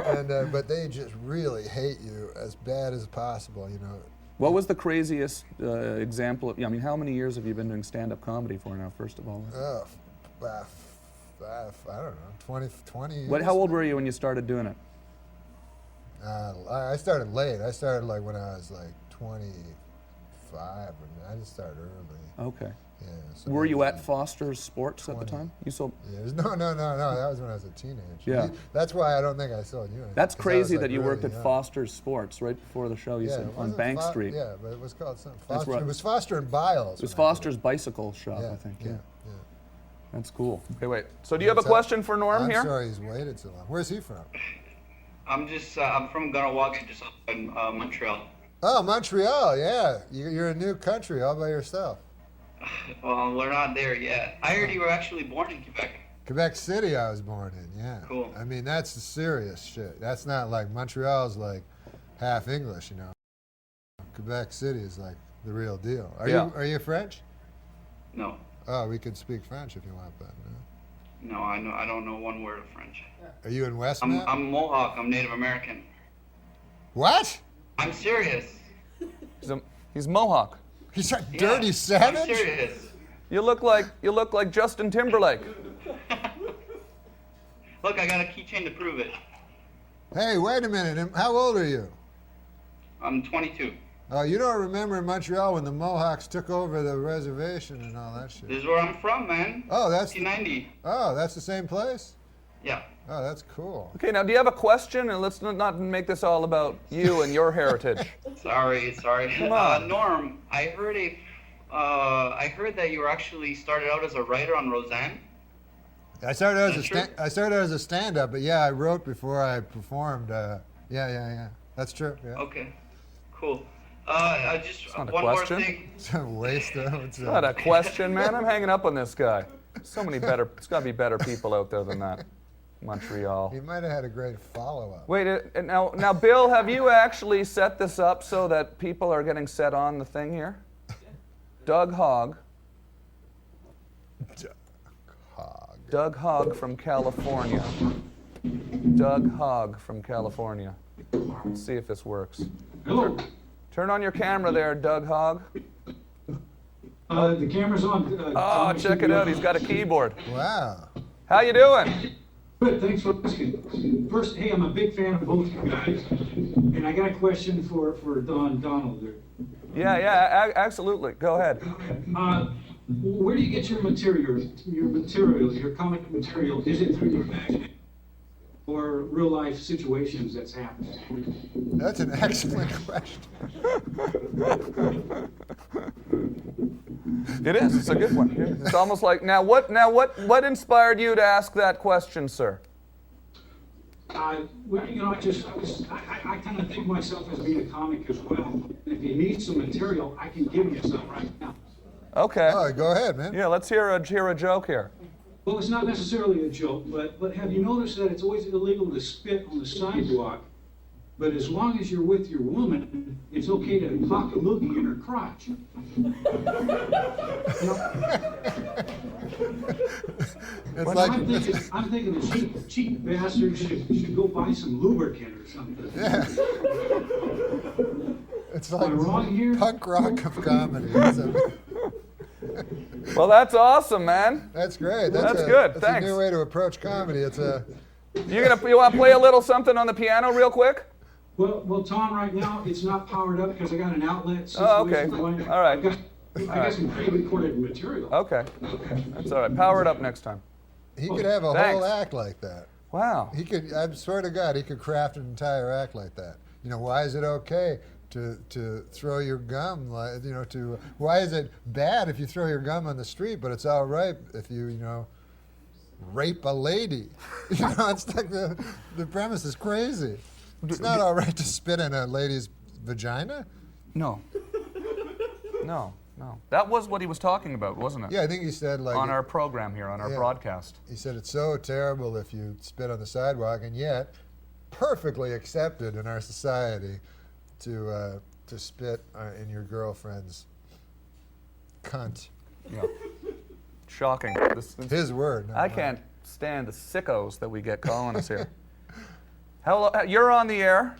And, but they just really hate you as bad as possible, you know? What was the craziest example of, I mean, how many years have you been doing stand-up comedy for now, first of all? I don't know, 20 years. How old were you when you started doing it? I started late. I started like when I was like 25. I just started early. Okay. Yeah. So Were you maybe at Foster's Sports at the 20 time? You sold. years. No. That was when I was a teenager. Yeah. That's why I don't think I sold you anything. That's 'cause I was, crazy like, that you worked really at young. Foster's Sports right before the show. You said it on wasn't Bank Street. Yeah, but it was called something. That's Foster. right. It was Foster and Biles. It was when I did Foster's bicycle shop, it. I think. Yeah. Yeah. That's cool. Okay, wait. So do you have a What's up? question for Norm I'm here? sorry he's waited so long. Where's he from? I'm from Ganawagin, just outside Montreal. Oh, Montreal. Yeah, you're a new country all by yourself. Well, we're not there yet. I heard you were actually born in Quebec. Quebec City I was born in, yeah. Cool. I mean, that's the serious shit. That's not like, Montreal's like half English, you know. Quebec City is like the real deal. Are you French? No. Oh, we could speak French if you want, but no. No, I don't know one word of French. Are you in West I'm Mohawk. I'm Native American. What? I'm serious. He's Mohawk. He's a Yeah, dirty savage? I'm serious. You look like Justin Timberlake. Look, I got a keychain to prove it. Hey, wait a minute. How old are you? I'm 22. Oh, you don't remember in Montreal when the Mohawks took over the reservation and all that shit? This is where I'm from, man. Oh, that's 1990. that's the same place? Yeah. Oh, that's cool. Okay, now do you have a question? And let's not make this all about you and your heritage. Sorry. Come on. Norm, I heard that you were actually started out as a writer on Roseanne. I started out That's true? I started out as a stand-up, but yeah, I wrote before I performed. Yeah. That's true. Yeah. Okay. Cool. I just not a one more question. thing. It's a waste of It's not a question, man. I'm hanging up on this guy. So many better. There's got to be better people out there than that. Montreal. He might have had a great follow-up. Wait, now, Bill, have you actually set this up so that people are getting set on the thing here? Doug Hogg. Doug Hogg from California. Doug Hogg from California. Let's see if this works. Hello. Turn on your camera there, Doug Hogg. The camera's on. Oh, check it out. He's got a keyboard. Wow. How you doing? Good, thanks for asking. First, hey, I'm a big fan of both you guys. And I got a question for Donald there. Yeah, absolutely. Go ahead. Where do you get your material, your comic material? Is it through your imagination or real life situations that's happened? That's an excellent question. It is. It's a good one. It's almost like what inspired you to ask that question, sir? Well, you know, I kind of think of myself as being a comic as well. If you need some material, I can give you some right now. Okay. Oh, go ahead, man. Yeah, let's hear a joke here. Well, it's not necessarily a joke, but have you noticed that it's always illegal to spit on the sidewalk But as long as you're with your woman, it's okay to pock a loogie in her crotch. You know? It's Well, like I'm thinking the cheap bastard should go buy some lubricant or something. yeah. It's like Am I wrong here? punk rock of comedy. Isn't it? Well, that's awesome, man. That's great. That's good. That's Thanks. a new way to approach comedy. It's a You want to play a little something on the piano real quick? Well, Tom, right now it's not powered up because I got an outlet situation Oh, okay. going. All right. I got some pre-recorded material. Okay. That's all right. Power it up next time. he could have a Thanks. whole act like that. Wow. He could. I swear to God, he could craft an entire act like that. You know, why is it okay to throw your gum? Like, you know, why is it bad if you throw your gum on the street, but it's all right if you rape a lady? You know, it's like the premise is crazy. It's not all right to spit in a lady's vagina. No. No. That was what he was talking about, wasn't it? Yeah, I think he said like On our program here, on our Yeah. broadcast. He said it's so terrible if you spit on the sidewalk, and yet perfectly accepted in our society to spit in your girlfriend's cunt. Yeah. Shocking. His word. not I mine. can't stand the sickos that we get calling us here. Hello, you're on the air.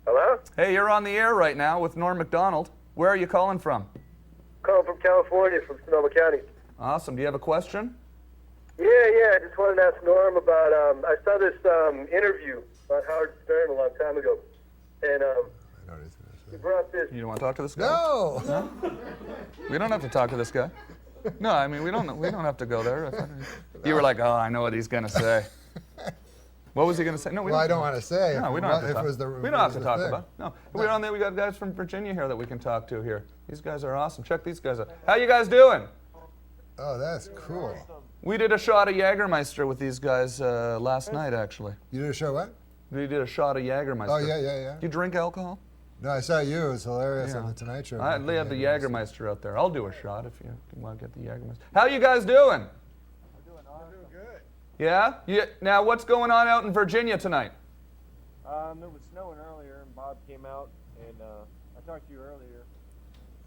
Hello? Hey, you're on the air right now with Norm Macdonald. Where are you calling from? Calling from California, from Sonoma County. Awesome. Do you have a question? Yeah, I just wanted to ask Norm about, I saw this interview on Howard Stern a long time ago, and I know what he's gonna he say. brought this. You don't want to talk to this guy? No. We don't have to talk to this guy. No, I mean, we don't have to go there. You were like, oh, I know what he's going to say. What was he going to say? No, we Well, I don't want to say. No, if we don't have to if talk. it was the, We if don't it have was to the talk thing. about. No, we're on there. We got guys from Virginia here that we can talk to here. These guys are awesome. Check these guys out. How you guys doing? Oh, that's cool. We did a shot of Jägermeister with these guys last night, actually. You did a show what? We did a shot of Jägermeister. Oh, yeah. Do you drink alcohol? No, I saw you. It was hilarious Yeah. on the Tonight Show. They have the Jägermeister out there. I'll do a shot if you want to get the Jägermeister. How you guys doing? Yeah? Now, what's going on out in Virginia tonight? There was snowing earlier, and Bob came out, and I talked to you earlier.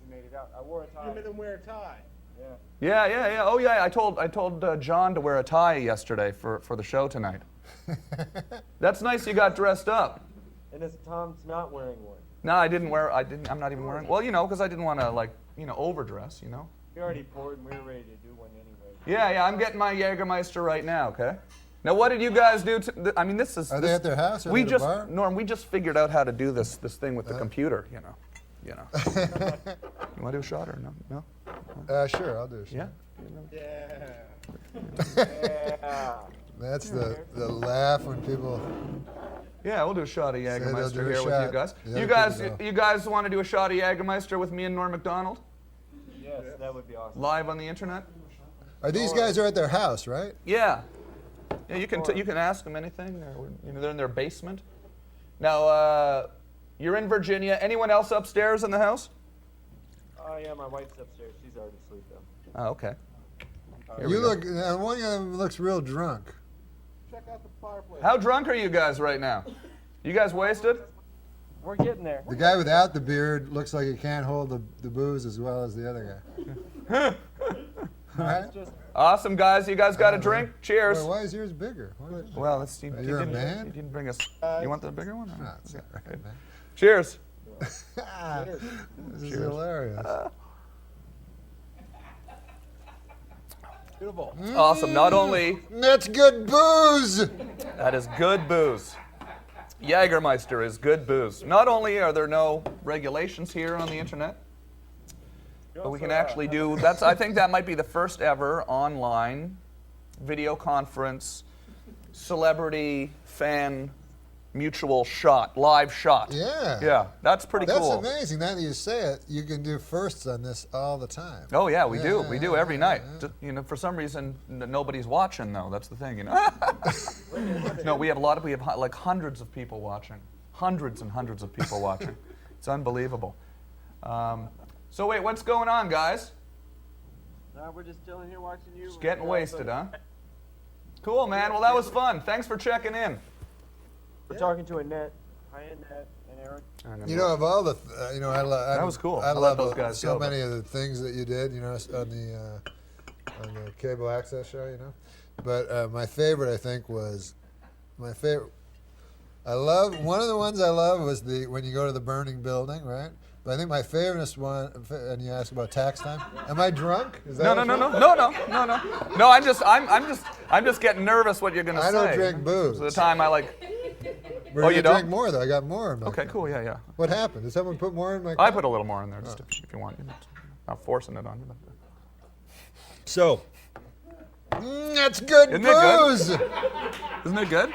We made it out. I wore a tie. You made them wear a tie. Yeah. Yeah. Oh, yeah. I told John to wear a tie yesterday for the show tonight. That's nice. You got dressed up. And it's Tom's not wearing one. No, I didn't. I'm not even wearing. Well, because I didn't want to overdress. We already poured, and we were ready to do one anyway. Yeah. I'm getting my Jägermeister right now. Okay. Now, what did you guys do? This is. Are they at their house? Or We at a just, bar? Norm. We just figured out how to do this thing with the computer. You want to do a shot or no? Sure, I'll do a shot. Yeah. Yeah. That's the laugh when people. Yeah, we'll do a shot of they'll Jägermeister do a here with shot. you guys. The You other guys, people know. you guys want to do a shot of Jägermeister with me and Norm Macdonald Yes, that would be awesome. live on the internet? Are these guys are at their house, right? Yeah. Yeah, you can ask them anything. They're in their basement. Now, you're in Virginia. Anyone else upstairs in the house? Oh, yeah, my wife's upstairs. She's already asleep, though. Oh, okay. Here You we go. look. One of them looks real drunk. Check out the fireplace. How drunk are you guys right now? You guys wasted? We're getting there. The guy without the beard looks like he can't hold the booze as well as the other guy. Right? It's just, Awesome, guys. You guys got a drink? Cheers. Why is yours bigger? What? Well, you You're a didn't, man? You didn't bring us. You want the bigger one? Or No, not? it's all right, man. Cheers. This is hilarious. Beautiful. Awesome. Not only That's good booze. that is good booze. Jägermeister is good booze. Not only are there no regulations here on the internet, but we can actually do. I think that might be the first ever online video conference celebrity fan mutual shot, live shot. Yeah. Yeah, that's pretty That's cool. amazing. Now that you say it, you can do firsts on this all the time. Oh yeah, we do. Yeah, We do yeah, every yeah, night. yeah. Just, for some reason nobody's watching though. That's the thing, No, we have like hundreds of people watching. Hundreds and hundreds of people watching. It's unbelievable. So wait, what's going on, guys? no, we're just chilling here watching you. Just getting wasted, huh? Cool, man. Well, that was fun. Thanks for checking in. We're talking to Annette. Annette and Eric. You know, of all the, That was cool. I I let love those guys so go, many of the things that you did, on the cable access show, But my favorite, I think, was one of the ones I love was when you go to the burning building, right? But I think my favorite one, and you asked about tax time. Am I drunk? Is that No. I'm just getting nervous what you're gonna say. I don't drink booze. So the time I like. Oh, you don't? drink more though. I got more in my Okay, cup. cool. Yeah. What happened? Did someone put more in my cup? I put a little more in there, just if you want. Not forcing it on you. But. So, that's good Isn't it good? booze. Isn't it good?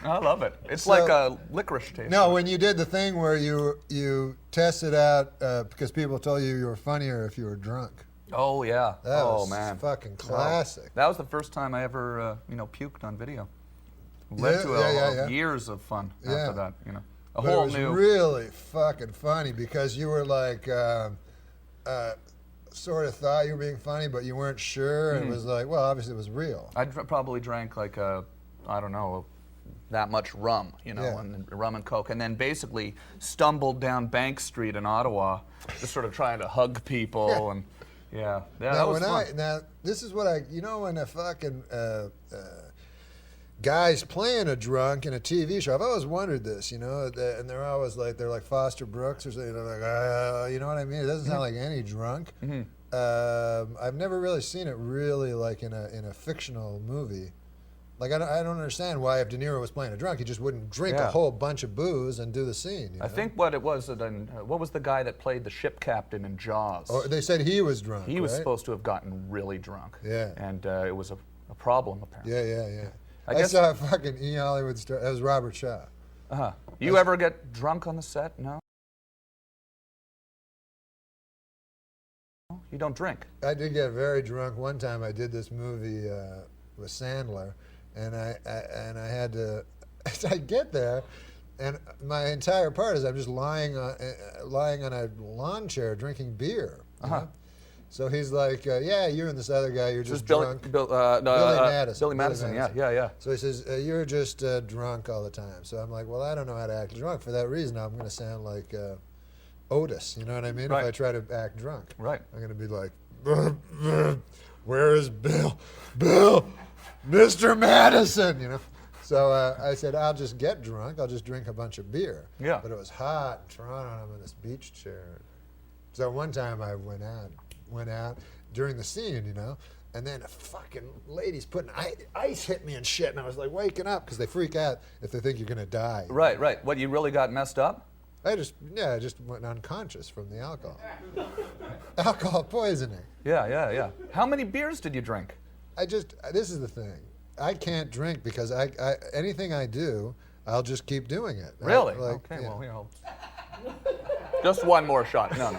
I love it. It's So- like a licorice taste. No, when you did the thing where you tested out because people told you were funnier if you were drunk. Oh yeah. That oh was man. fucking classic. That was the first time I ever, puked on video. Led to years of fun after that. A But whole it was new. really fucking funny because you were like, sort of thought you were being funny, but you weren't sure. And it was like, well, obviously it was real. I probably drank like that much rum, Yeah. and rum and coke, and then basically stumbled down Bank Street in Ottawa, just sort of trying to hug people and that Now, was fun. now this is what when a fucking guy's playing a drunk in a TV show, I've always wondered this, and they're always like, they're like Foster Brooks or something, you know what I mean? It doesn't sound like any drunk. I've never really seen it really like in a fictional movie. Like, I don't understand why if De Niro was playing a drunk, he just wouldn't drink a whole bunch of booze and do the scene. I think what it was, what was the guy that played the ship captain in Jaws? Oh, they said he was drunk. He was right? supposed to have gotten really drunk. Yeah. And it was a problem, apparently. Yeah. I guess- saw a fucking E. Hollywood star. That was Robert Shaw. Uh-huh. You ever get drunk on the set? No? You don't drink? I did get very drunk one time. I did this movie with Sandler, and I had to. I get there, and my entire part is I'm just lying on a lawn chair drinking beer. you know? So he's like, "Yeah, you and this other guy, you're just drunk." Billy Madison. Billy Madison, yeah. So he says, "You're just drunk all the time." So I'm like, "Well, I don't know how to act drunk. For that reason, I'm going to sound like Otis. You know what I mean? Right. If I try to act drunk, Right. I'm going to be like, "Where is Bill? Bill, Mr. Madison?" So I said, "I'll just get drunk. I'll just drink a bunch of beer." Yeah. But it was hot in Toronto, and I'm in this beach chair. So one time I went out during the scene, and then a fucking lady's putting ice hit me and shit, and I was like waking up because they freak out if they think you're gonna die. Right. What, you really got messed up? I just went unconscious from the alcohol. Alcohol poisoning. Yeah. How many beers did you drink? This is the thing. I can't drink because I anything I do, I'll just keep doing it. Really? Okay, Well, just one more shot. No.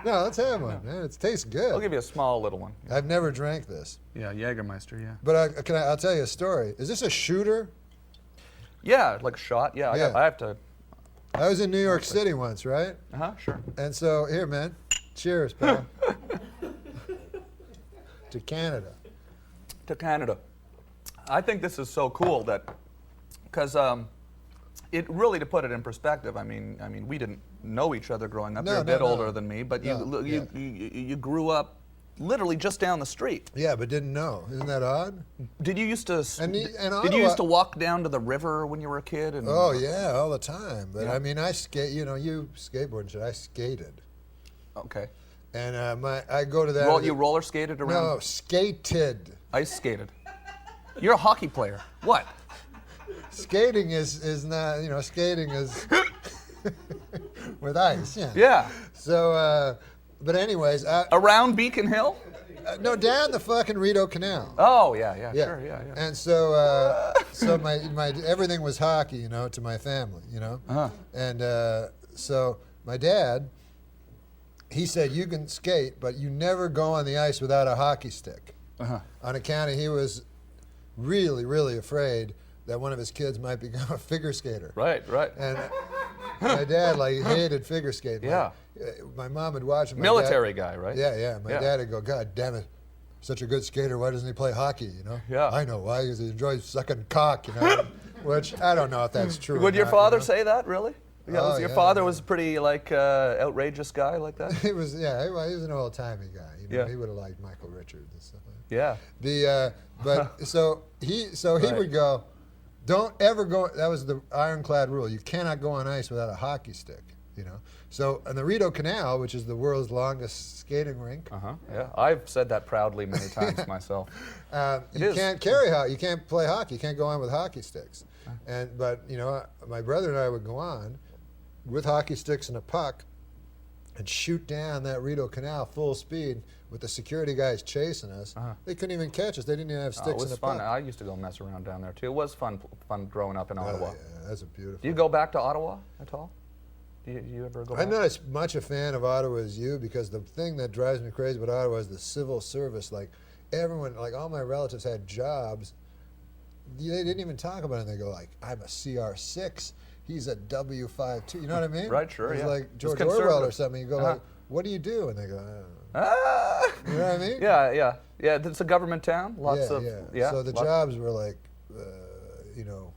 No, let's have one, man. It tastes good. I'll give you a small little one. I've never drank this. Yeah, Jägermeister, yeah. But I'll tell you a story. Is this a shooter? Yeah, like a shot. Yeah, Yeah. I have to. I was in New York City once, right? Sure. And so, here, man. Cheers, pal. To Canada. To Canada. I think this is so cool because it really, to put it in perspective, I mean, we didn't know each other growing up. You're a bit older than me, but you grew up literally just down the street. Yeah, but didn't know. Isn't that odd? Did you used to? And did you used to walk down to the river when you were a kid? And, Oh yeah, all the time. But Yeah. I mean, I skate. You skateboard and shit. I skated. Okay. And I go to that. You roller skated around? No, skated. Ice skated. You're a hockey player. What? Skating is not. Skating is with ice. Yeah. Yeah. So, but anyways, Around Beacon Hill? no, down the fucking Rideau Canal. Oh yeah, sure, yeah. And so, so my everything was hockey, to my family, And so my dad, he said, you can skate, but you never go on the ice without a hockey stick. On account of he was really, really afraid that one of his kids might become a figure skater. Right. And my dad hated figure skating. Yeah. My mom would watch him. Military guy, right? Yeah. My dad would go, God damn it, such a good skater. Why doesn't he play hockey? Yeah. I know why. Because he enjoys sucking cock. Which I don't know if that's true. Would or your not, father you know? say that, really? Yeah, Oh, your yeah, father yeah. was a pretty, like, outrageous guy like that? He was, yeah, he was an old-timey guy. You know, Yeah. he would have liked Michael Richards and stuff like that. Yeah. But so he Right. would go, don't ever go. That was the ironclad rule. You cannot go on ice without a hockey stick. You know. So on the Rideau Canal, which is the world's longest skating rink, Yeah, I've said that proudly many times myself. you is. can't carry hockey. You can't play hockey. You can't go on with hockey sticks. But you know, my brother and I would go on with hockey sticks and a puck and shoot down that Rideau Canal full speed with the security guys chasing us. They couldn't even catch us. They didn't even have Oh, it sticks was and a fun. puck. I used to go mess around down there too. It was fun growing up in Ottawa. Yeah, that's a beautiful. Do you go back to Ottawa at all? Do you ever go back? I'm not as much a fan of Ottawa as you because the thing that drives me crazy about Ottawa is the civil service. Like everyone, like all my relatives had jobs. They didn't even talk about it. They go like, "I'm a CR6. He's a W52." You know what I mean? Right, sure, It's yeah. like It's George Orwell conservative. or something. You go like, "What do you do?" And they go, I don't know. Ah! You know what I mean? Yeah. It's a government town. Lots of So the jobs were like, you know,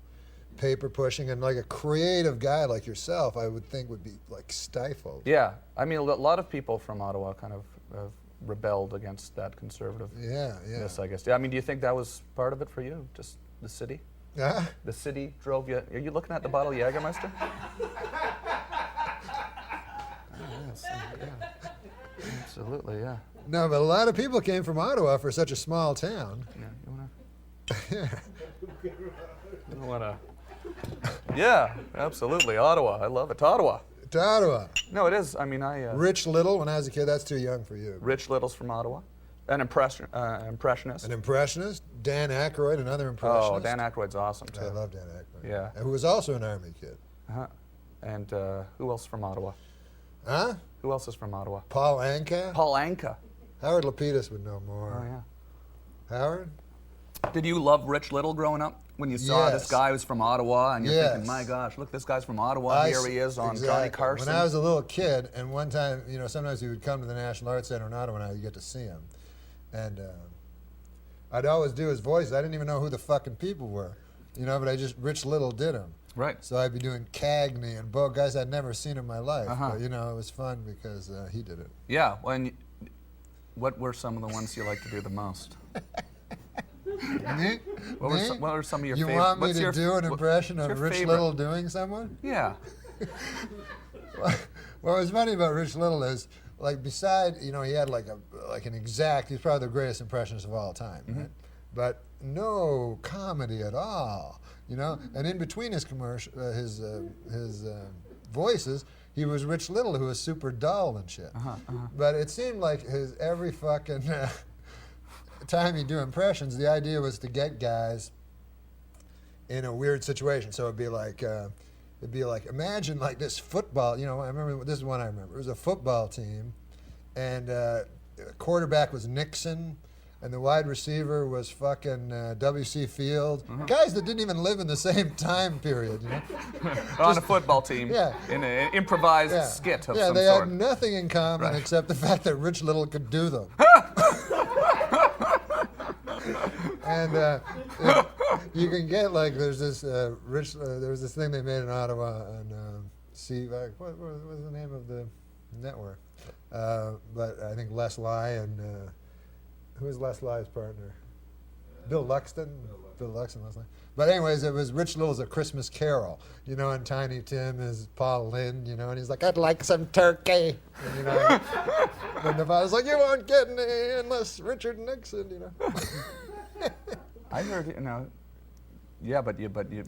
paper pushing, and like a creative guy like yourself, I would think would be like stifled. Yeah, I mean, a lot of people from Ottawa kind of rebelled against that conservative. Yeah. Yes, I guess. Yeah, I mean, do you think that was part of it for you? Just the city? Yeah. The city drove you. Are you looking at the bottle of Jägermeister? Yes, yeah. Absolutely, yeah. No, but a lot of people came from Ottawa for such a small town. Yeah, you wanna? Yeah. You don't wanna? Yeah, absolutely. Ottawa, I love it. To Ottawa. To Ottawa. No, it is. I mean, Rich Little, when I was a kid, that's too young for you. Rich Little's from Ottawa. An impressionist. An impressionist. Dan Aykroyd, another impressionist. Oh, Dan Aykroyd's awesome too. I love Dan Aykroyd. Yeah. Who was also an Army kid. And who else from Ottawa? Huh? Who else is from Ottawa? Paul Anka. Paul Anka. Howard Lapidus would know more. Oh yeah. Howard? Did you love Rich Little growing up? When you saw this Yes. guy was from Ottawa, and you're Yes. thinking, my gosh, look, this guy's from Ottawa. Here he is on Johnny Carson. When I was a little kid, and one time, you know, sometimes he would come to the National Arts Center in Ottawa, and I would get to see him. And I'd always do his voices. I didn't even know who the fucking people were, you know, but Rich Little did them. Right. So I'd be doing Cagney and Bo, guys I'd never seen in my life. But, you know, it was fun because he did it. Yeah. What were some of the ones you liked to do the most? Me? What were some of your You favorite? want me what's to your- do an impression what's of your Rich favorite? Little doing someone? Yeah. Well, what's funny about Rich Little is, like, beside, you know, he had like an exact, he's probably the greatest impressionist of all time, right? But no comedy at all, you know? And in between his his voices, he was Rich Little, who was super dull and shit. But it seemed like his every fucking time he'd do impressions, the idea was to get guys in a weird situation. So it'd be like, imagine like this football, you know, I remember, this is one I remember. It was a football team, and the quarterback was Nixon, and the wide receiver was fucking W.C. Field. Guys that didn't even live in the same time period, you know. On a football team. Yeah. In an improvised skit of some they sort. had nothing in common Right. except the fact that Rich Little could do them. And you can get like there's this there was this thing they made in Ottawa on what was the name of the network? But I think Les Lie and who was Les Lie's partner? Bill Luxton. Bill Luxton, Les Lie. But anyways, it was Rich Little's A Christmas Carol, you know, and Tiny Tim is Paul Lynde, you know, and he's like, I'd like some turkey. And, you know, and the father's like, you won't get any unless Richard Nixon, you know. I heard, you know. Yeah, but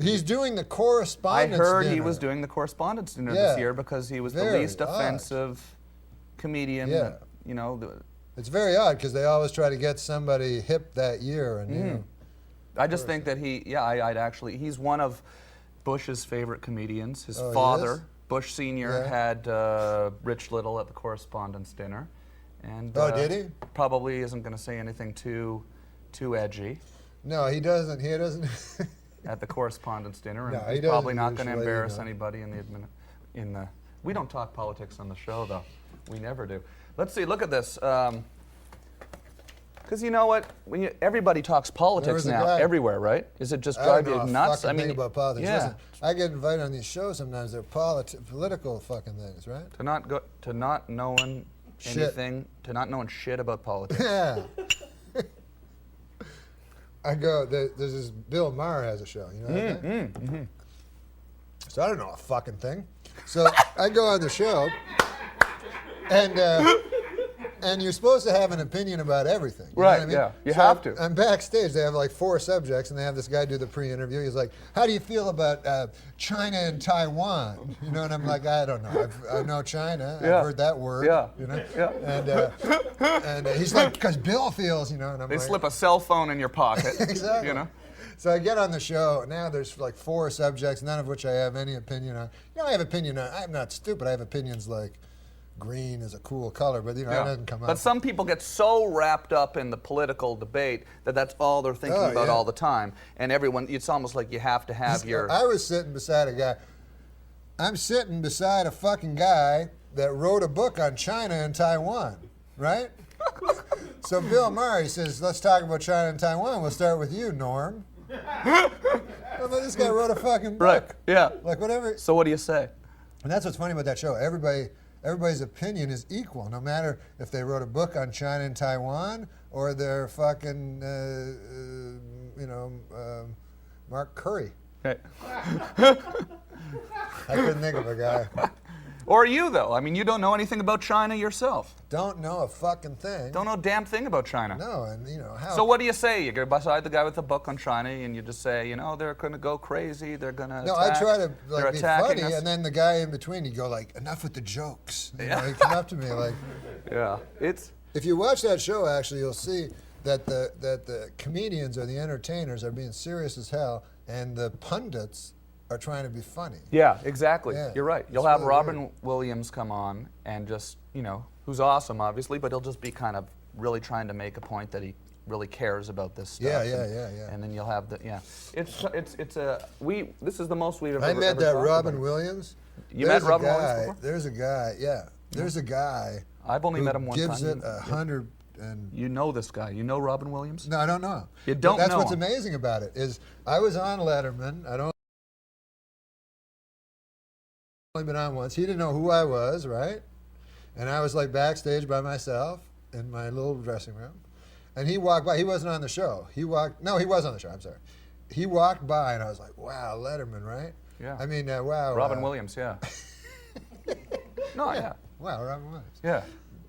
He's doing the I correspondence heard dinner. he was doing the correspondence dinner Yeah. this year because he was the Very least odd. offensive comedian. Yeah. That, you know. It's very odd because they always try to get somebody hip that year, and you know. I just think that he's one of Bush's favorite comedians. His Oh, he father, is? Bush Sr., Yeah. had Rich Little at the correspondence dinner. And, Oh, did he? Probably isn't going to say anything too edgy No, he doesn't. He doesn't. at the correspondence dinner. No, And he he's probably doesn't not going to usually, embarrass you know. anybody in the. We don't talk politics on the show, though. We never do. Let's see. Look at this. Because you know what? Everybody talks politics was a now, guy- everywhere, right? Is it just I drive don't you know a nuts? fucking thing about politics. Yeah. Listen, I get invited on these shows sometimes. They're political fucking things, right? To not knowing Shit. anything, to not knowing shit about politics. Yeah. I go. There's this Bill Maher has a show. You know that guy? So I don't know a fucking thing. So I go on the show, and you're supposed to have an opinion about everything. You know what I mean? Yeah. You So have to. I'm backstage. They have like 4 subjects, and they have this guy do the pre-interview. He's like, "How do you feel about China and Taiwan?" You know, and I'm like, "I don't know. I know China. Yeah. I've heard that word. Yeah. You know." Yeah. And he's like, "Because Bill feels, you know." And I'm They like, slip a cell phone in your pocket. Exactly. You know? So I get on the show. Now there's like 4 subjects, none of which I have any opinion on. You know, I have opinion on. I'm not stupid. I have opinions like green is a cool color, but you know, that doesn't come up. But some people get so wrapped up in the political debate that that's all they're thinking Oh, about yeah. all the time. And everyone, it's almost like you have to have your. I was sitting beside a guy. I'm sitting beside a fucking guy that wrote a book on China and Taiwan, right? So Bill Murray says, "Let's talk about China and Taiwan. We'll start with you, Norm." Well, this guy wrote a fucking book. Right, yeah. Like whatever. So what do you say? And that's what's funny about that show. Everybody's opinion is equal, no matter if they wrote a book on China and Taiwan or they're fucking, Mark Curry. Okay. I couldn't think of a guy. Or you, though. I mean, you don't know anything about China yourself. Don't know a fucking thing. Don't know a damn thing about China. No, and you know how. So what do you say? You get beside the guy with the book on China and you just say, you know, they're going to go crazy. They're going to No, attack. I try to They're like be attacking funny, us. and then the guy in between, he'd go like, "Enough with the jokes." You know, Yeah. he'd come up to me like. Yeah, it's. If you watch that show, actually, you'll see that the comedians or the entertainers are being serious as hell, and the pundits are trying to be funny. Yeah, exactly. Yeah, You're right. it's You'll have really Robin weird. Williams come on and just, you know, who's awesome, obviously, but he'll just be kind of really trying to make a point that he really cares about this stuff. Yeah, and, yeah. And then you'll have the this is the most we've ever. I met that talked Robin about. Williams. You There's met a Robin guy, Williams before? There's a guy, yeah. There's a guy. I've only who met him one gives time. it 100 and. You know this guy. You know Robin Williams? No, I don't know. You But don't that's know what's him. amazing about it is I was on Letterman. I'd only been on once. He didn't know who I was, right? And I was like backstage by myself in my little dressing room. And he walked by. He wasn't on the show. He was on the show. I'm sorry. He walked by, and I was like, "Wow, Letterman, right?" Yeah. I mean, wow. Robin Williams, yeah. No, yeah. Wow, Robin Williams. Yeah.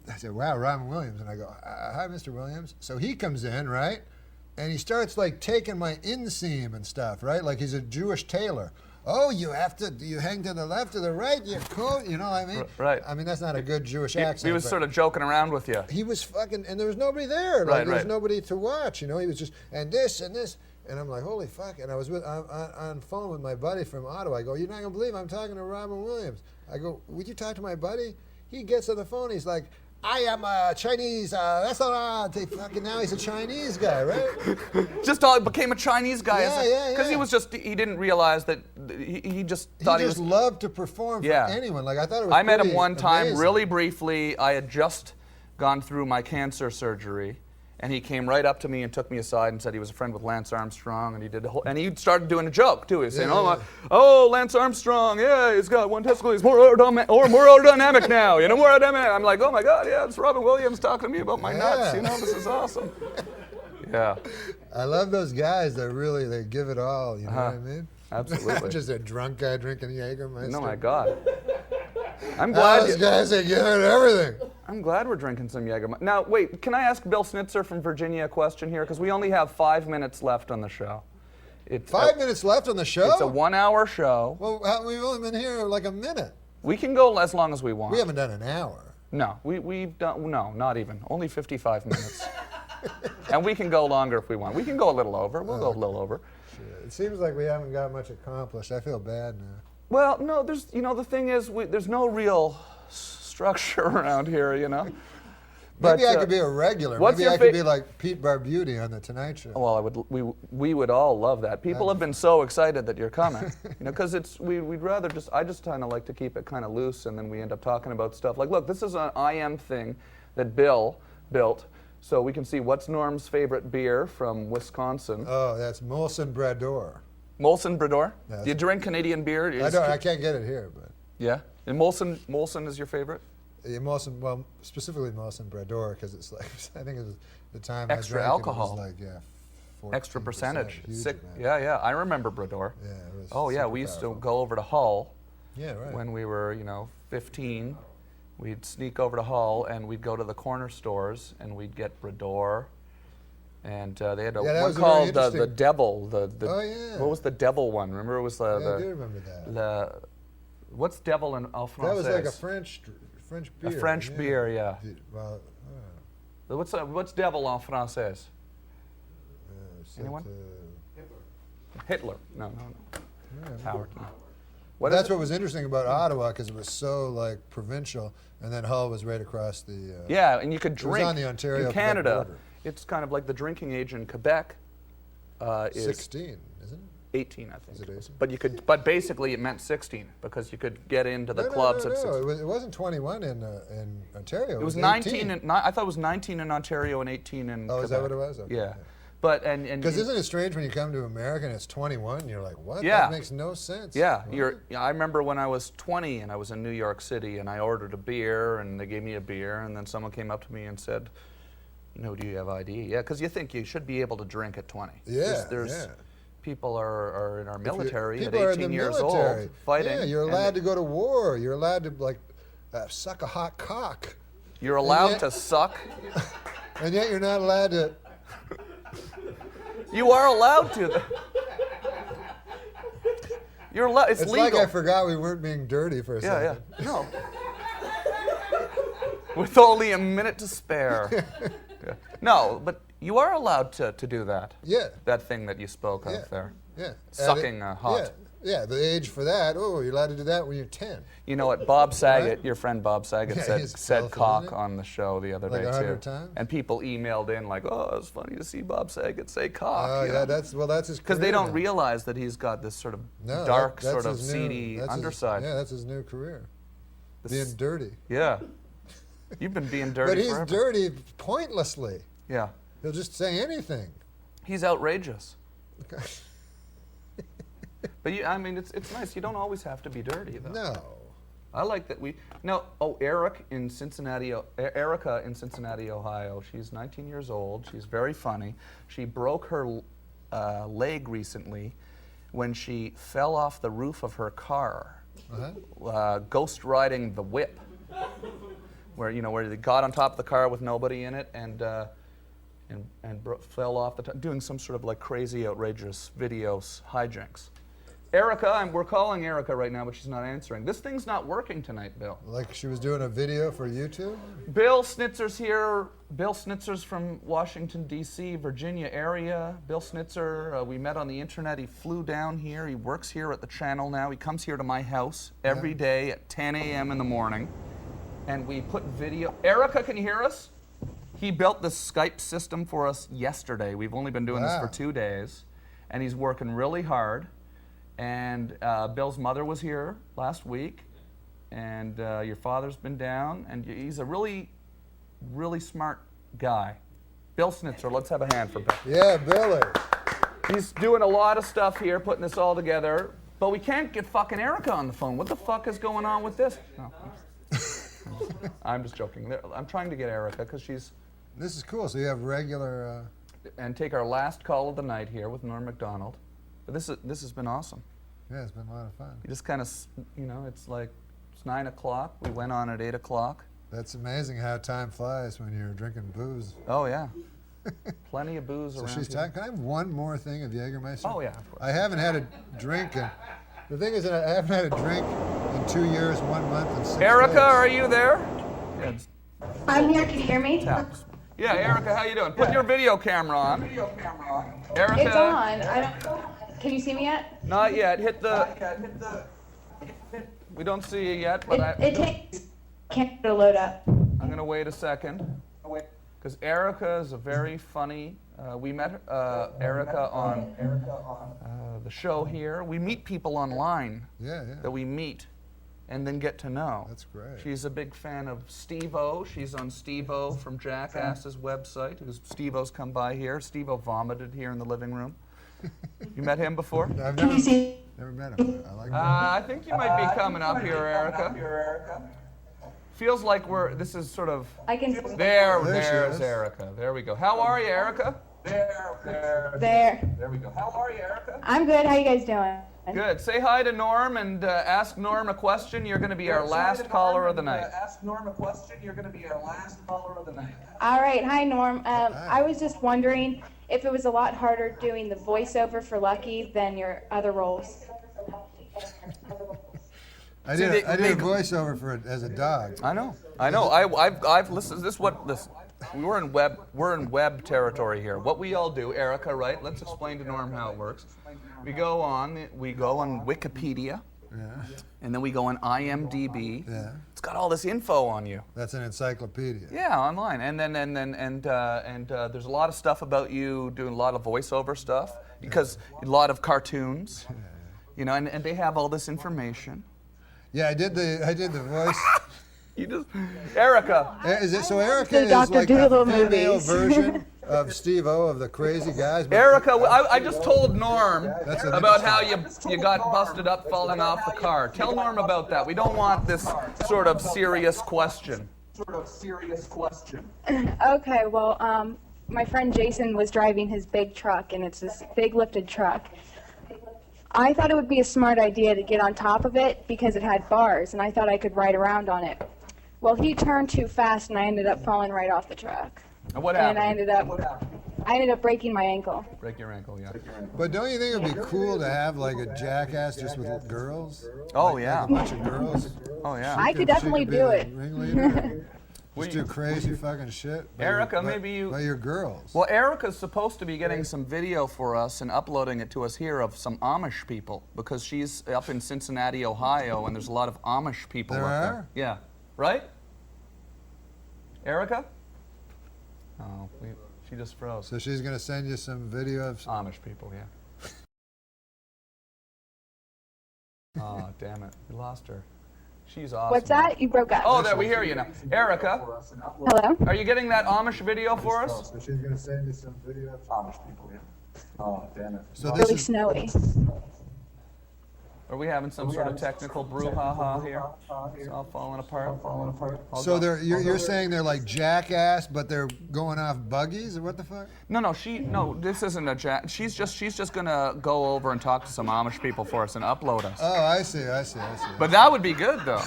I said, "Wow, Robin Williams," and I go, "Hi, Mr. Williams." So he comes in, right, and he starts like taking my inseam and stuff, right, like he's a Jewish tailor. Oh, you hang to the left or the right, you coat, you know what I mean? Right. I mean, that's not a good Jewish He accent. was but sort of joking around with you. he was fucking, and there was nobody there. Like, Right, there was right. nobody to watch, you know. He was just, and this, and I'm like, holy fuck. And I was on phone with my buddy from Ottawa. I go, "You're not going to believe I'm talking to Robin Williams." I go, "Would you talk to my buddy?" He gets on the phone. He's like, "I am a Chinese restaurant." Fucking now he's a Chinese guy, right? Just became a Chinese guy. Yeah. Because he didn't realize that he just He thought just he was. loved to perform for anyone. Like I thought it was I met him pretty one time, amazing. really briefly. I had just gone through my cancer surgery, and he came right up to me and took me aside and said he was a friend with Lance Armstrong, and he did and he started doing a joke too. He was saying, "Oh, Lance Armstrong, yeah, he's got one testicle, he's more aerodynamic now, you know, more aerodynamic." I'm like, "Oh my God, yeah, it's Robin Williams talking to me about my nuts, you know, this is awesome." Yeah. I love those guys that really they give it all. You know what I mean? Absolutely. Just a drunk guy drinking Jägermeister. Oh my God. I'm glad. Those guys that give it everything. I'm glad we're drinking some Jägermeister. Now, wait, can I ask Bill Snitzer from Virginia a question here? Because we only have 5 minutes left on the show. It's 5 minutes left on the show? It's a 1 hour show. Well, we've only been here like a minute. We can go as long as we want. We haven't done an hour. No, we've done, no, not even. Only 55 minutes. And we can go longer if we want. We can go a little over. We'll go a little over. It seems like we haven't got much accomplished. I feel bad now. Well, no, there's, you know, the thing is, there's no real structure around here, you know. Maybe But, I could be a regular. what's Maybe your I could be like Pete Barbuti on the Tonight Show. Well, we would all love that. People have been so excited that you're coming, you know, because we'd rather I just kind of like to keep it kind of loose, and then we end up talking about stuff like, look, this is an IM thing that Bill built So we can see what's Norm's favorite beer from Wisconsin. Oh, that's Molson Brador. Molson Brador? Yeah, Do you drink Canadian beer? I can't get it here, but. Yeah? And Molson is your favorite? Yeah, Molson, well, specifically Molson Brador, because it's like, I think it was the time Extra I drank alcohol. It was like, yeah, 14%, Extra percentage. huge Sick. amount. Yeah, I remember Brador. Yeah, it was Oh, yeah, super we used powerful. to go over to Hull Yeah, right. when we were, 15. We'd sneak over to Hull and we'd go to the corner stores and we'd get Brador. And they had Yeah, that one was a very called the interesting- Devil. Oh, yeah. What was the Devil one? Remember it was Yeah, I do remember that. what's Devil in en français? That was like a French beer. A French beer, yeah. Well, What's Devil en français? it's Anyone? like, Hitler. No. Howard. No. That's is it? what was interesting about Ottawa, because it was so like provincial, and then Hull was right across the. Yeah, and you could It was drink on the Ontario in Canada. border. It's kind of like the drinking age in Quebec is 16, isn't it? 18, I think. Is it 18? But you could, but basically it meant 16 because you could get into the clubs no, at no. 16. It wasn't 21 in Ontario. It was 19. I thought it was 19 in Ontario and 18 in Oh, Quebec. is that what it was? Okay, Yeah. But and because isn't it strange when you come to America and it's 21? And you're like, what? Yeah. That makes no sense. Yeah, What? I remember when I was 20 and I was in New York City and I ordered a beer and they gave me a beer and then someone came up to me and said, do you have ID? Yeah, because you think you should be able to drink at 20. Yeah, There's yeah. People are in our military at People are in 18 the years military. old fighting. Yeah, you're and allowed to go to war. You're allowed to like suck a hot cock, You're allowed yet- to suck. and yet you're not allowed to. You are allowed to. You're allowed. It's It's legal. like I forgot we weren't being dirty for a Yeah, second. yeah. No. With only a minute to spare. Yeah. No, but you are allowed to do that. Yeah. That thing that you spoke Yeah. of there. Yeah. Sucking hot. Yeah, the age for that. Oh, you're allowed to do that when you're 10. You know what? Bob Saget, your friend Bob Saget, Yeah, he's said California, cock isn't it? on the show the other Like day 100 too. times? And people emailed in like, "Oh, it's funny to see Bob Saget say cock." Oh, you yeah, know? that's his. Because they career don't now. realize that he's got this sort of No, dark, that's sort of his new- seedy that's his- underside. Yeah, that's his new career. This- Being dirty. Yeah. You've been being dirty But he's forever. dirty pointlessly. Yeah. He'll just say anything. He's outrageous. But it's nice. You don't always have to be dirty, though. No. I like that we. No, Erica in Cincinnati, Ohio. She's 19 years old. She's very funny. She broke her leg recently when she fell off the roof of her car, ghost riding the whip, where they got on top of the car with nobody in it and fell off the top, doing some sort of like crazy, outrageous videos, hijinks. Erica, we're calling Erica right now, but she's not answering. This thing's not working tonight, Bill. Like she was doing a video for YouTube? Bill Snitzer's here. Bill Snitzer's from Washington, D.C., Virginia area. Bill Snitzer, we met on the internet. He flew down here. He works here at the channel now. He comes here to my house every day at 10 a.m. in the morning. And we put video. Erica, can you hear us? He built this Skype system for us yesterday. We've only been doing this for 2 days. And he's working really hard. And Bill's mother was here last week, and your father's been down, and he's a really, really smart guy. Bill Snitzer, let's have a hand for Bill. Yeah, Billy. He's doing a lot of stuff here, putting this all together, but we can't get fucking Erica on the phone. What the fuck is going on with this? No, I'm just joking. I'm trying to get Erica because she's... This is cool. So you have regular... And take our last call of the night here with Norm Macdonald. But this has been awesome. Yeah, it's been a lot of fun. You just kind of, it's like, it's 9 o'clock. We went on at 8 o'clock. That's amazing how time flies when you're drinking booze. Oh, yeah. Plenty of booze So around she's here. talking. Can I have one more thing of Jägermeister? Oh, yeah, of course. I haven't had a drink. The thing is that I haven't had a drink in 2 years, 1 month, and 6 Erica, days. are you there? Yeah, it's I'm here. Can you hear me? taps. Yeah, Erica, how you doing? Put your video camera on. Erica. It's on. I don't. Can you see me yet? Not yet. Hit the. We don't see you yet, but It takes camera to load up. I'm gonna wait a second. Because Erica is a very funny. We met Erica on the show here. We meet people online Yeah. that we meet and then get to know. That's great. She's a big fan of Steve-O. She's on Steve-O from Jackass's website. Steve-O's come by here. Steve-O vomited here in the living room. You met him before? I've never met him. I like him. I think you might be coming up here, Erica. Feels like this is sort of... I can. There's Erica. There we go. How are you, Erica? There. There we go. How are you, Erica? I'm good. How you guys doing? Good. Say hi to Norm and ask Norm a question. You're going to be our last caller of the night. Ask Norm a question. You're going to be our last caller of the night. All right. Hi, Norm. I was just wondering if it was a lot harder doing the voiceover for Lucky than your other roles. I did a voiceover as a dog. I know. I've listened. Listen. We're in web territory here. What we all do, Erica, right? Let's explain to Norm how it works. We go on Wikipedia. Yeah. And then we go on IMDb. Yeah. It's got all this info on you. That's an encyclopedia. Yeah, online. And there's a lot of stuff about you doing a lot of voiceover stuff because a lot of cartoons. You know, and they have all this information. Yeah, I did the voice. Erica. Is it so? Erica is Dr. like a Doolittle female movies. version of Steve-O of the Crazy Guys. but- Erica, I just told Norm about how you got busted up falling off the car. Tell Norm about that. We don't want this sort of serious question. Okay. Well, my friend Jason was driving his big truck, and it's this big lifted truck. I thought it would be a smart idea to get on top of it because it had bars, and I thought I could ride around on it. Well, he turned too fast, and I ended up falling right off the truck. And what happened? And I ended up breaking my ankle. Break your ankle, yeah. But don't you think it would be cool to have like a Jackass just with girls? Oh, yeah. Like a bunch of girls. Oh, yeah. I could definitely be do the it. ringleader. Just do crazy fucking shit. Erica, maybe you... By your girls. Well, Erica's supposed to be getting some video for us and uploading it to us here of some Amish people because she's up in Cincinnati, Ohio, and there's a lot of Amish people There up are? there. Yeah. Right? Erica? Oh, she just froze. So she's gonna send you some video of Amish people, yeah. Oh, damn it. We lost her. She's awesome. What's that? You broke up. Oh, there, we hear you now. Erica, Hello? are you getting that Amish video for us? So she's gonna send you some video of Amish people, yeah. Oh, damn it. So this Really is snowy. Are we having some sort of technical brouhaha here? It's all falling apart. so you're saying they're like Jackass, but they're going off buggies, or what the fuck? No, this isn't a jack. She's just gonna go over and talk to some Amish people for us and upload us. Oh, I see. But that would be good, though.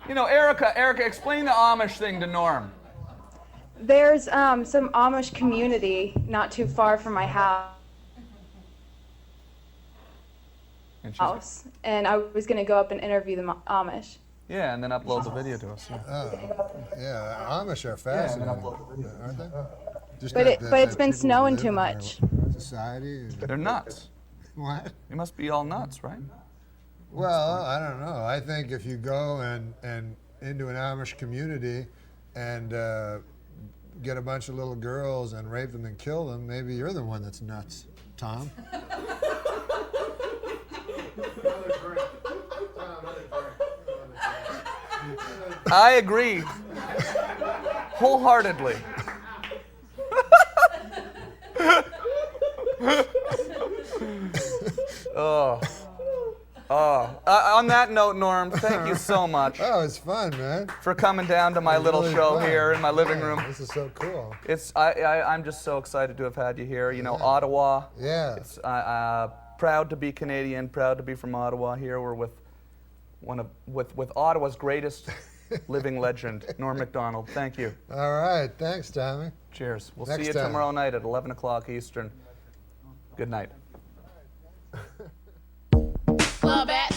You know, Erica, explain the Amish thing to Norm. There's some Amish community not too far from my house. And I was going to go up and interview the Amish. Yeah, and then upload the video to us. Yeah. Oh, yeah. Amish are fascinating, aren't they? Just But it's been people snowing live too in much. their Society. They're nuts. What? You must be all nuts, right? Well, I don't know. I think if you go and into an Amish community and get a bunch of little girls and rape them and kill them, maybe you're the one that's nuts, Tom. I agree. Wholeheartedly. On that note, Norm, thank you so much Oh, it's fun, man. for coming down to my It's little really show fun. here in my living room. This is so cool. I'm just so excited to have had you here. You know, Ottawa. Yeah. It's proud to be Canadian, proud to be from Ottawa. Here we're with with Ottawa's greatest living legend, Norm Macdonald. Thank you. All right. Thanks, Tommy. Cheers. We'll Next see you time. tomorrow night at 11 o'clock Eastern. Good night. Club at